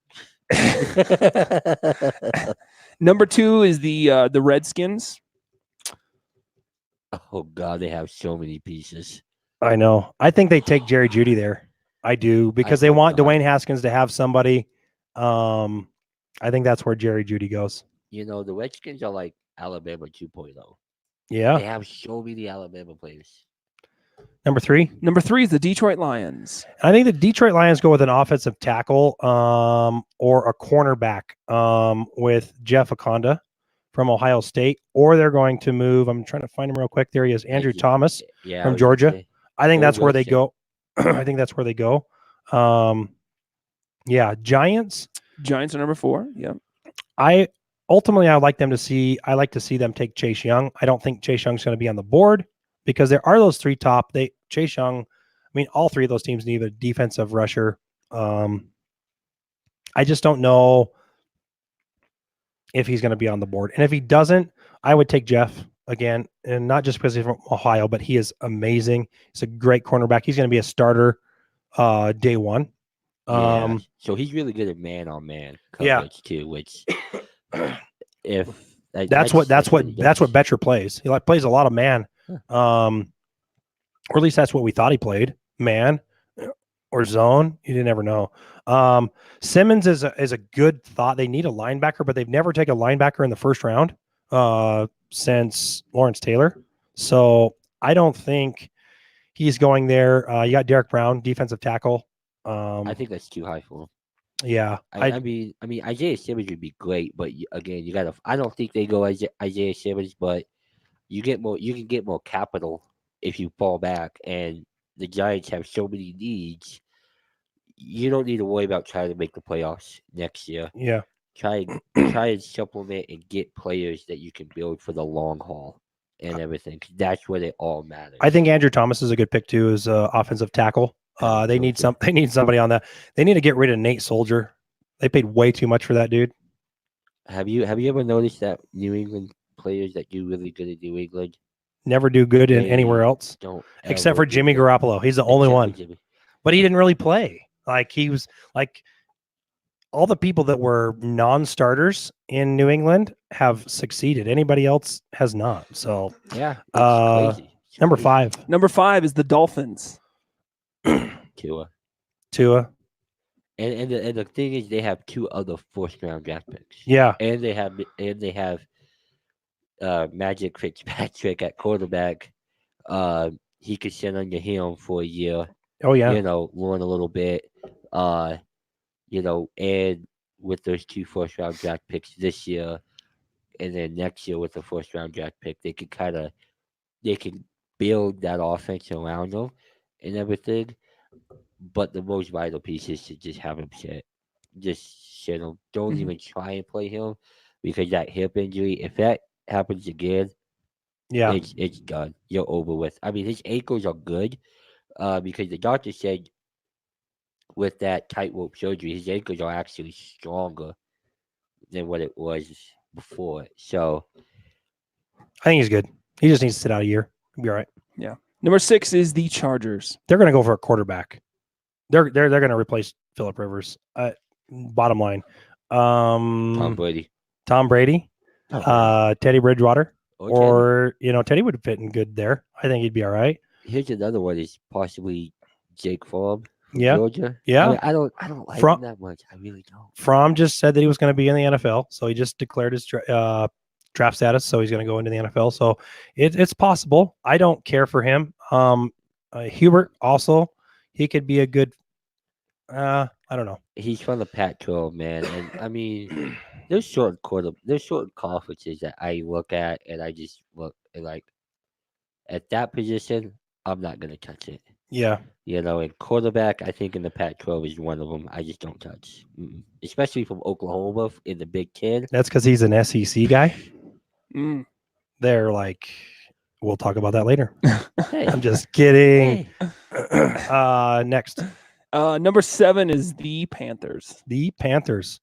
Number 2 is the Redskins. Oh God, they have so many pieces. I know. I think they take Jerry Jeudy there. I do because they hope want not. Dwayne Haskins to have somebody. I think that's where Jerry Jeudy goes. The Redskins are like Alabama 2.0. Yeah. They have so many Alabama players. Number 3. Number 3 is the Detroit Lions. I think the Detroit Lions go with an offensive tackle or a cornerback with Jeff Okonda from Ohio State, or they're going to move. I'm trying to find him real quick. There he is, Andrew Thomas from Georgia. I think that's where they go. I think that's where they go. Yeah, Giants. Giants are number 4. Yeah. I like to see them take Chase Young. I don't think Chase Young's going to be on the board because there are those 3 top. Chase Young, I mean, all 3 of those teams need a defensive rusher. I just don't know if he's going to be on the board. And if he doesn't, I would take Jeff again, and not just because he's from Ohio, but he is amazing. He's a great cornerback. He's going to be a starter day 1. So he's really good at man-on-man Yeah. coverage too, which if that's what Betcher plays. He plays a lot of man. Or at least that's what we thought he played. Man or zone. You didn't ever know. Simmons is a good thought. They need a linebacker, but they've never taken a linebacker in the first round since Lawrence Taylor. So I don't think he's going there. You got Derek Brown, defensive tackle. I think that's too high for him. Yeah. I mean, Isaiah Simmons would be great, but again, you gotta. I don't think they go Isaiah Simmons, but you can get more capital if you fall back, and the Giants have so many needs. You don't need to worry about trying to make the playoffs next year. Yeah. Try and supplement and get players that you can build for the long haul and everything. 'Cause that's what it all matters. I think Andrew Thomas is a good pick too, as offensive tackle. They need Absolutely. they need somebody on that. They need to get rid of Nate Soldier. They paid way too much for that dude. Have you ever noticed that New England players that do really good in New England Never do good in anywhere They else don't except ever for do Jimmy good Garoppolo. He's the only except for one, Jimmy. but he didn't really play. Like he was like all the people that were non-starters in New England have succeeded. Anybody else has not. So Yeah, it's crazy. It's number crazy. 5, Number 5 is the Dolphins. Tua. Tua. And the thing is, they have 2 other first round draft picks, Yeah. and they have Magic Fitzpatrick at quarterback. He could sit under him for a year, Oh yeah. learn a little bit. And with those 2 first round draft picks this year, and then next year with the first round draft pick, they can build that offense around them and everything. But the most vital piece is to just have him sit. Just sit him. Don't Mhm. even try and play him because that hip injury, if that happens again, Yeah. it's done. You're over with. I mean, his ankles are good because the doctor said with that tightrope surgery, his ankles are actually stronger than what it was before. So I think he's good. He just needs to sit out a year. He'll be all right. Number 6 is the Chargers. They're going to go for a quarterback. They're going to replace Phillip Rivers. Bottom line, Tom Brady. Tom Brady, Teddy Bridgewater, Teddy. or Teddy would fit in good there. I think he'd be all right. Here's another one: is possibly Jake Fromm from Yeah. Georgia. Yeah. I don't like Fromm- him that much. I really don't. Fromm just said that he was going to be in the NFL, so he just declared his draft status, so he's going to go into the NFL. So it's possible. I don't care for him. Hubert also, he could be a good. I don't know. He's from the Pac-12, man, and I mean, there's certain conferences that I look at, and I just look and like at that position, I'm not gonna touch it. Yeah. And quarterback, I think in the Pac-12 is one of them. I just don't touch, especially from Oklahoma in the Big Ten. That's because he's an SEC guy. Mm. They're like, we'll talk about that later. Hey, I'm just kidding. hey. Next, Number 7 is the Panthers. the Panthers.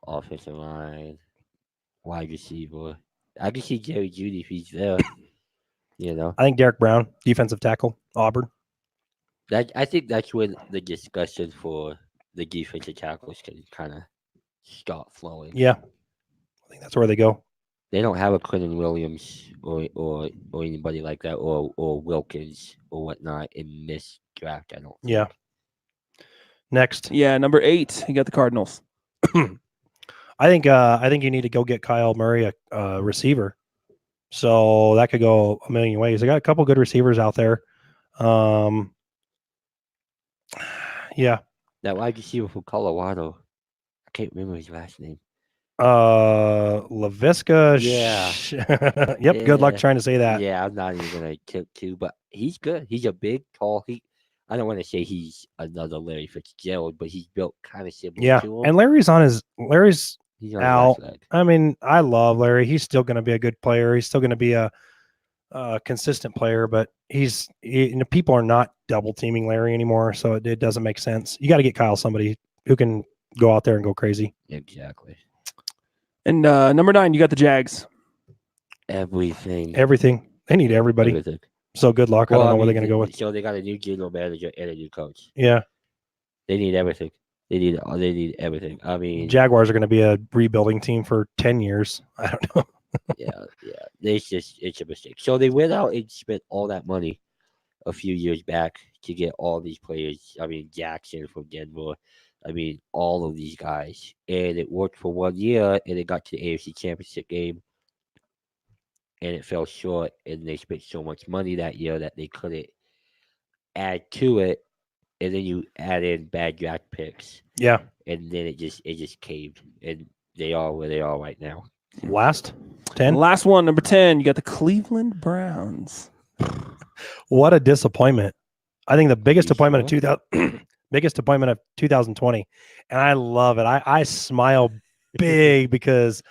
Offensive line, wide receiver. I can see Jerry Judy if he's there. I think Derek Brown, defensive tackle, Auburn. I think that's when the discussion for the defensive tackles can kind of start flowing. Yeah, I think that's where they go. They don't have a Quentin Williams or anybody like that or Wilkins or whatnot in this draft. I don't. Yeah. Next, Yeah, number 8, you got the Cardinals. I think you need to go get Kyle Murray a receiver. So that could go a million ways. They got a couple good receivers out there. Yeah. That wide receiver from Colorado. I can't remember his last name. LaVisca. Yeah. Yep. Good luck Yeah. trying to say that. Yeah, I'm not even gonna kick too, but he's good. He's a big, tall. I don't want to say he's another Larry Fitzgerald, but he's built kind of similar Yeah. to him. And Larry's He's on out. his last leg. I mean, I love Larry. He's still going to be a good player. He's still going to be a consistent player, but people are not double teaming Larry anymore, so it doesn't make sense. You got to get Kyle somebody who can go out there and go crazy. Exactly. And number 9, you got the Jags. Everything. They need everybody. Everything. So good luck. I don't know where they're going to go with. So they got a new general manager and a new coach. Yeah. They need everything. They need everything. I mean, Jaguars are going to be a rebuilding team for 10 years. I don't know. yeah. It's a mistake. So they went out and spent all that money a few years back to get all these players. I mean, Jackson from Denver. I mean, all of these guys. And it worked for 1 year, and it got to the AFC Championship game, and it fell short, and they spent so much money that year that they couldn't add to it. And then you add in bad draft picks. Yeah. And then it just caved. And they are where they are right now. Last And 10. last one, number 10, you got the Cleveland Browns. What a disappointment. I think the biggest You appointment of sure? 2000 biggest appointment of 2020. And I love it. I smile big because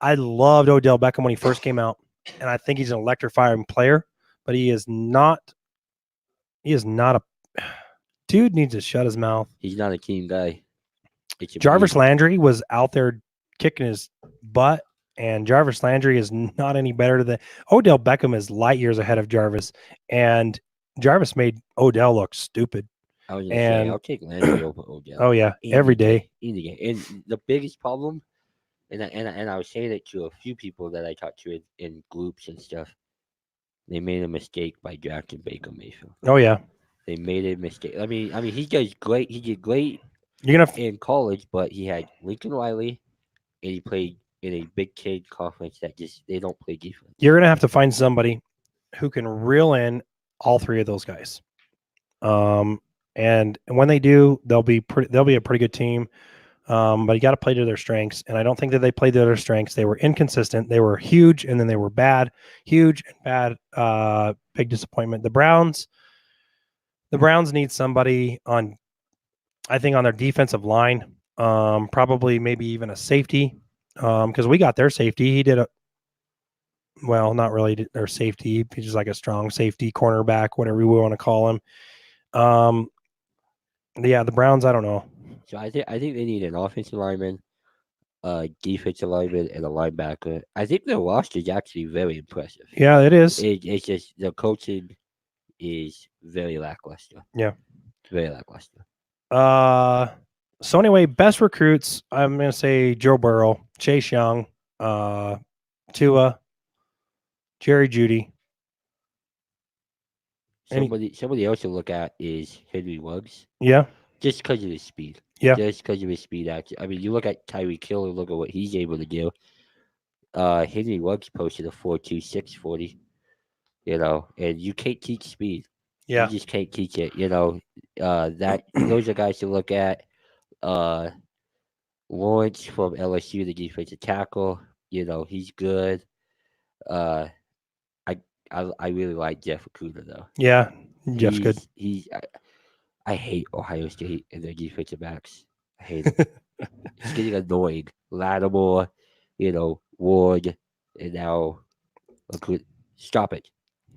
I loved Odell Beckham when he first came out. And I think he's an electrifying player, but he is not a dude needs to shut his mouth. He's not a team guy. It's a Jarvis beast. Landry was out there kicking his butt, and Jarvis Landry is not any better than Odell Beckham is light years ahead of Jarvis, and Jarvis made Odell look stupid. I was gonna say And I'll take Landry over Odell. oh yeah, any every day. any day. And the biggest problem, and I was saying it to a few people that I talked to in groups and stuff. They made a mistake by drafting Baker Mayfield. Oh yeah, They made a mistake. I mean, he does great. He did great you're gonna in college, but he had Lincoln Riley, and he played in a Big Ten conference that just they don't play defense. you're gonna have to find somebody who can reel in all three of those guys. And when they do, they'll be a pretty good team. But you got to play to their strengths, and I don't think that they played to their strengths. They were inconsistent. They were huge, and then they were bad, huge and bad. Big disappointment. The Browns need somebody on, I think, on their defensive line. Probably maybe even a safety, because we got their safety. He did not really their safety. He's just like a strong safety, cornerback, whatever we want to call him. Yeah, the Browns. I don't know. So I think they need an offensive lineman, defensive lineman, and a linebacker. I think their roster is actually very impressive. Yeah, it is. It's just the coaching is very lackluster. Yeah. Very lackluster. So anyway, best recruits. I'm gonna say Joe Burrow, Chase Young, Tua, Jerry Jeudy. Somebody else to look at is Henry Ruggs, Yeah, just because of his speed. Yeah. Just because of his speed. Actually, I mean, you look at Tyreek Hill and look at what he's able to do. Henry Ruggs posted a 4.26 40. You know, and you can't teach speed. yeah. You just can't teach it. You know, that those are guys to look at. Lawrence from LSU, the defensive tackle. You know, he's good. I really like Jeff Okuda though. Yeah, Jeff's good. I hate Ohio State and their defensive backs. I hate it. It's getting annoying. Lattimore, you know, Ward, and now Okuda. Stop it.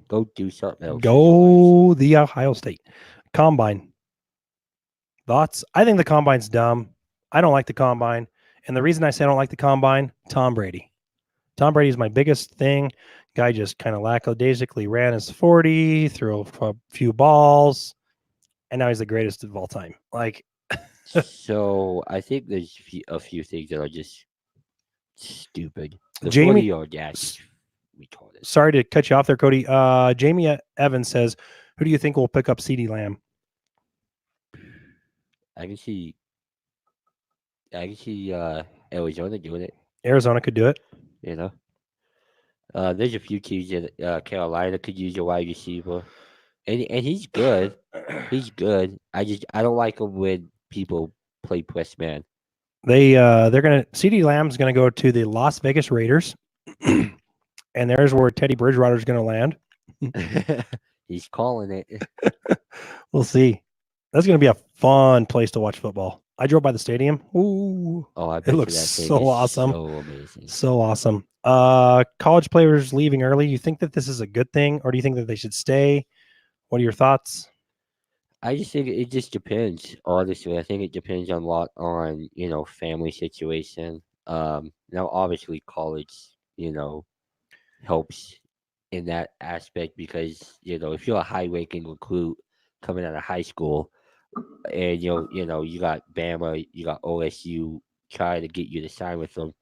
Go do something else. Go the Ohio State Combine. Thoughts? I think the Combine's dumb. I don't like the Combine. And the reason I say I don't like the Combine, Tom Brady. Tom Brady is my biggest thing. Guy just kind of lackadaisically ran his 40, threw a few balls, and now he's the greatest of all time. Like, So I think there's a few things that are just stupid. The Jamie- 40-yard dash is retarded. sorry to cut you off there, Cody. Jamie Evans says, who do you think will pick up CeeDee Lamb? I can see Arizona doing it. Arizona could do it. You know, there's a few teams that Carolina could use a wide receiver, and he's good. He's good. I don't like him when people play press man. CeeDee Lamb's gonna go to the Las Vegas Raiders, and there's where Teddy Bridgewater's gonna land. He's calling it. We'll see. That's gonna be a fun place to watch football. I drove by the stadium. Ooh, Oh, I bet you looks that thing so is awesome. So amazing. so awesome. College players leaving early. You think that this is a good thing, or do you think that they should stay? What are your thoughts? I just think it just depends. Honestly, I think it depends a lot on family situation. Now obviously college, helps in that aspect because if you're a high-ranking recruit coming out of high school, and you got Bama, you got OSU trying to get you to sign with them,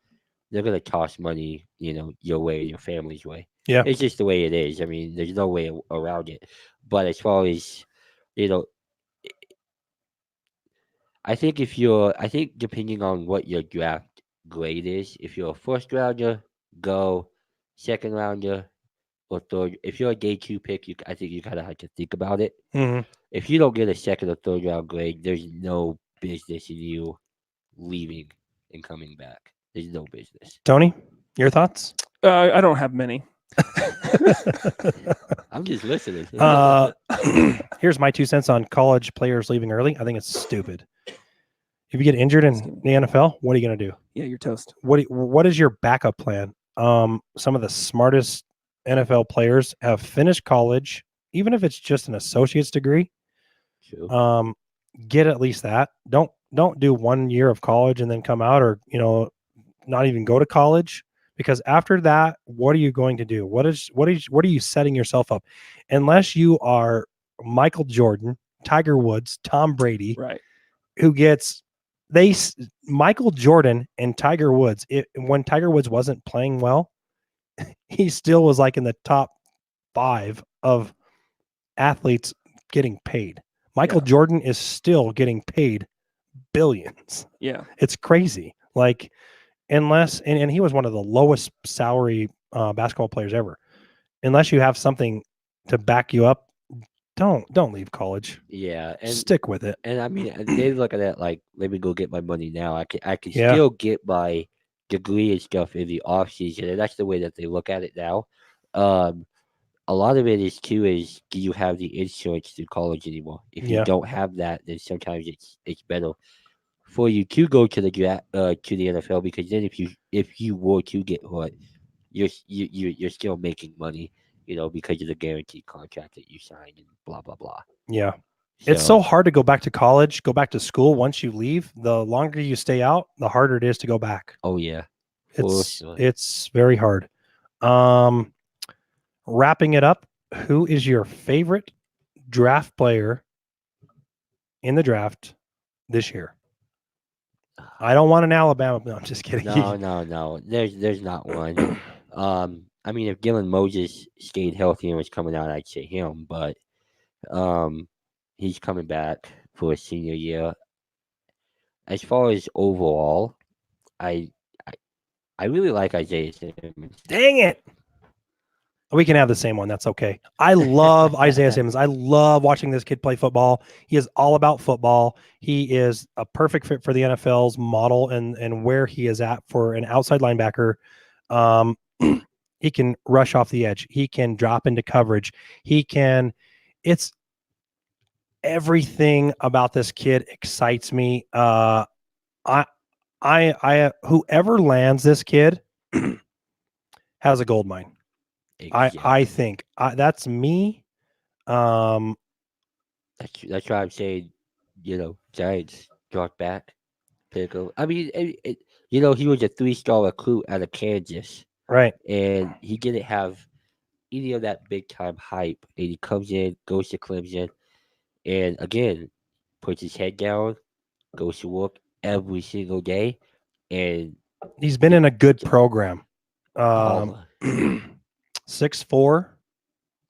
they're gonna toss money, your way, your family's way. Yeah. It's just the way it is. I mean, there's no way around it. But as far as I think depending on what your draft grade is, if you're a first rounder, go. Second rounder or third. If you're a day 2 pick, I think you kind of have to think about it. Mm-hmm. If you don't get a second or third round grade, there's no business in you leaving and coming back. There's no business. Tony? Your thoughts? I don't have many. I'm just listening. Here's my 2 cents on college players leaving early. I think it's stupid. If you get injured in the NFL, what are you going to do? Yeah, you're toast. What is your backup plan? Some of the smartest NFL players have finished college, even if it's just an associate's degree. True. Get at least that. Don't do 1 year of college and then come out, or not even go to college, because after that, what are you going to do? What are you setting yourself up? Unless you are Michael Jordan, Tiger Woods, Tom Brady, Right. who gets Michael Jordan and Tiger Woods, when Tiger Woods wasn't playing well, he still was like in the top 5 of athletes getting paid. Michael Jordan is still getting paid billions. Yeah. It's crazy. Like, unless, and he was one of the lowest salary basketball players ever. Unless you have something to back you up, don't leave college. Yeah, and Stick with it. and I mean, they look at that like, let me go get my money now. I can Yeah. still get my degree and stuff in the off season, and that's the way that they look at it now. A lot of it is too is, do you have the insurance to college anymore? If Yeah. you don't have that, then sometimes it's better for you to go to the to the NFL, because then if you were to get hurt, you're still making money, because of the guaranteed contract that you signed and blah blah blah. Yeah. It's so hard to go back to college, go back to school once you leave. The longer you stay out, the harder it is to go back. Oh yeah, for sure. It's very hard. Wrapping it up, who is your favorite draft player in the draft this year? I don't want an Alabama. No, I'm just kidding. No. There's not one. I mean, if Dylan Moses stayed healthy and was coming out, I'd say him. But he's coming back for a senior year. As far as overall, I really like Isaiah Simmons. Dang it. We can have the same one. That's okay. I love Isaiah Simmons. I love watching this kid play football. He is all about football. He is a perfect fit for the NFL's model and where he is at for an outside linebacker. He can rush off the edge. He can drop into coverage. It's everything about this kid excites me. Whoever lands this kid has a gold mine. I think that's me. That's why I'm saying, Giants drop back. Pickle. I mean, he was a 3-star recruit out of Kansas, right? And he didn't have any of that big time hype. And he comes in, goes to Clemson, and again, puts his head down, goes to work every single day, and he's been in a good program. 6'4",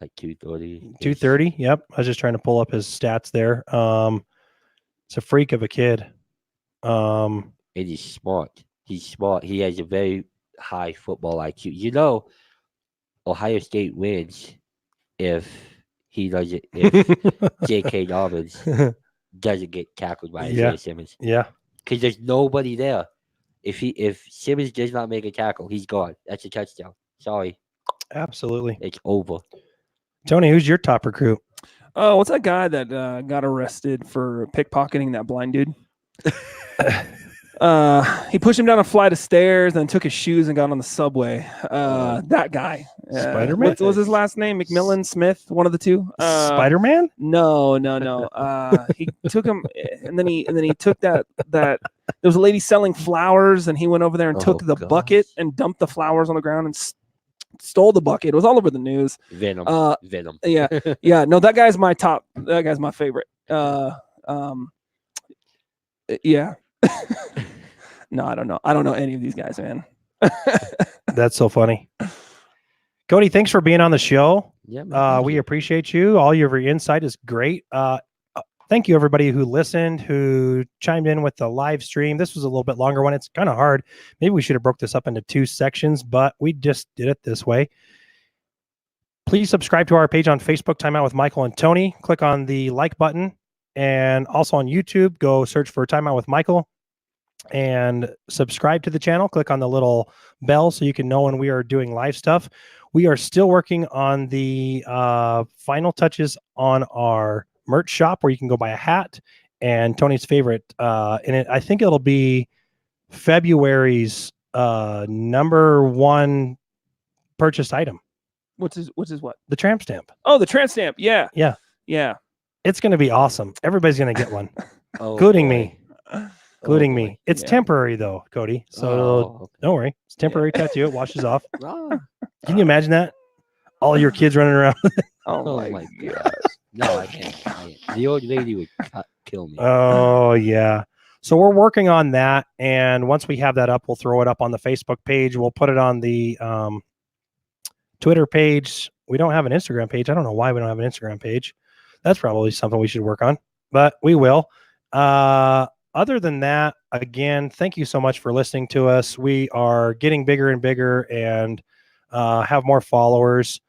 like 230. 230. Yep. I was just trying to pull up his stats there. It's a freak of a kid. And he's smart. He has a very high football IQ. Ohio State wins if J.K. Dobbins doesn't get tackled by Isaiah Simmons. Yeah. Because there's nobody there. If Simmons does not make a tackle, he's gone. That's a touchdown. Sorry. Absolutely. It's over. Tony, who's your top recruit? Oh, what's that guy that got arrested for pickpocketing that blind dude? He pushed him down a flight of stairs and took his shoes and got on the subway. That guy. Spider-Man? What was his last name? McMillan Smith? One of the two? Spider-Man? No. He took him, and then he took that. There was a lady selling flowers, and he went over there and took the bucket and dumped the flowers on the ground and stole the bucket. It was all over the news. Venom. Yeah. No, that guy's my top. That guy's my favorite. Yeah. No, I don't know. I don't know any of these guys, man. That's so funny. Cody, thanks for being on the show. Yeah, we appreciate you. All your insight is great. Thank you, everybody who listened, who chimed in with the live stream. This was a little bit longer one. It's kind of hard. Maybe we should have broke this up into 2 sections, but we just did it this way. Please subscribe to our page on Facebook, Time Out with Michael and Tony. Click on the like button, and also on YouTube, go search for Time Out with Michael. and subscribe to the channel. Click on the little bell so you can know when we are doing live stuff. We are still working on the final touches on our merch shop where you can go buy a hat and Tony's favorite. I think it'll be February's #1 purchased item, What's his what? the tramp stamp. Oh, the trans stamp. Yeah. Yeah. Yeah. It's going to be awesome. Everybody's going to get one, Oh, including boy. me. Including Oh, me. boy. It's Yeah. temporary though, Cody. So Oh, okay. don't worry. It's temporary tattoo. It washes off. Ah, Can you imagine that? All your kids running around. Oh, Oh my my god. no, I can't. The old lady would kill me. Oh yeah. So we're working on that, and once we have that up, we'll throw it up on the Facebook page. We'll put it on the Twitter page. We don't have an Instagram page. I don't know why we don't have an Instagram page. That's probably something we should work on, but we will. Other than that, again, thank you so much for listening to us. We are getting bigger and bigger and have more followers.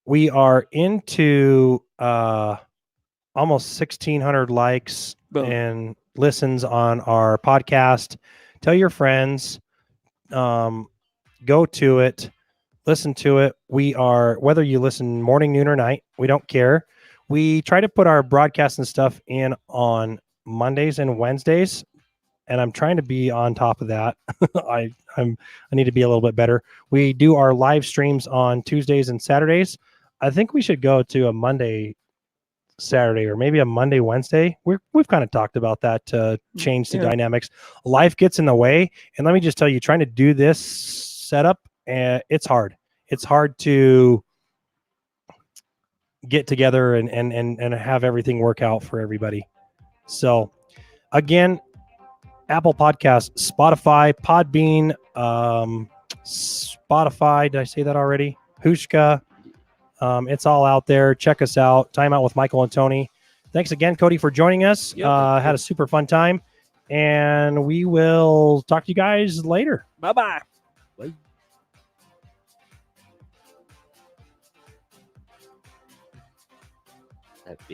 We are into almost 1,600 likes Boom. and listens on our podcast. Tell your friends, go to it, listen to it. We are, whether you listen morning, noon, or night, we don't care. We try to put our broadcasts and stuff in on Mondays and Wednesdays, and I'm trying to be on top of that. I need to be a little bit better. We do our live streams on Tuesdays and Saturdays. I think we should go to a Monday, Saturday, or maybe a Monday, Wednesday. We've kind of talked about that to change the Yeah. dynamics. Life gets in the way, and let me just tell you, trying to do this setup, it's hard. It's hard to get together and have everything work out for everybody. So again, Apple Podcasts, Spotify, Podbean, Spotify, did I say that already? Hushka. It's all out there. Check us out. Time Out with Michael and Tony. Thanks again, Cody, for joining us. Yeah, Had a super fun time, and we will talk to you guys later. Bye-bye. Bye.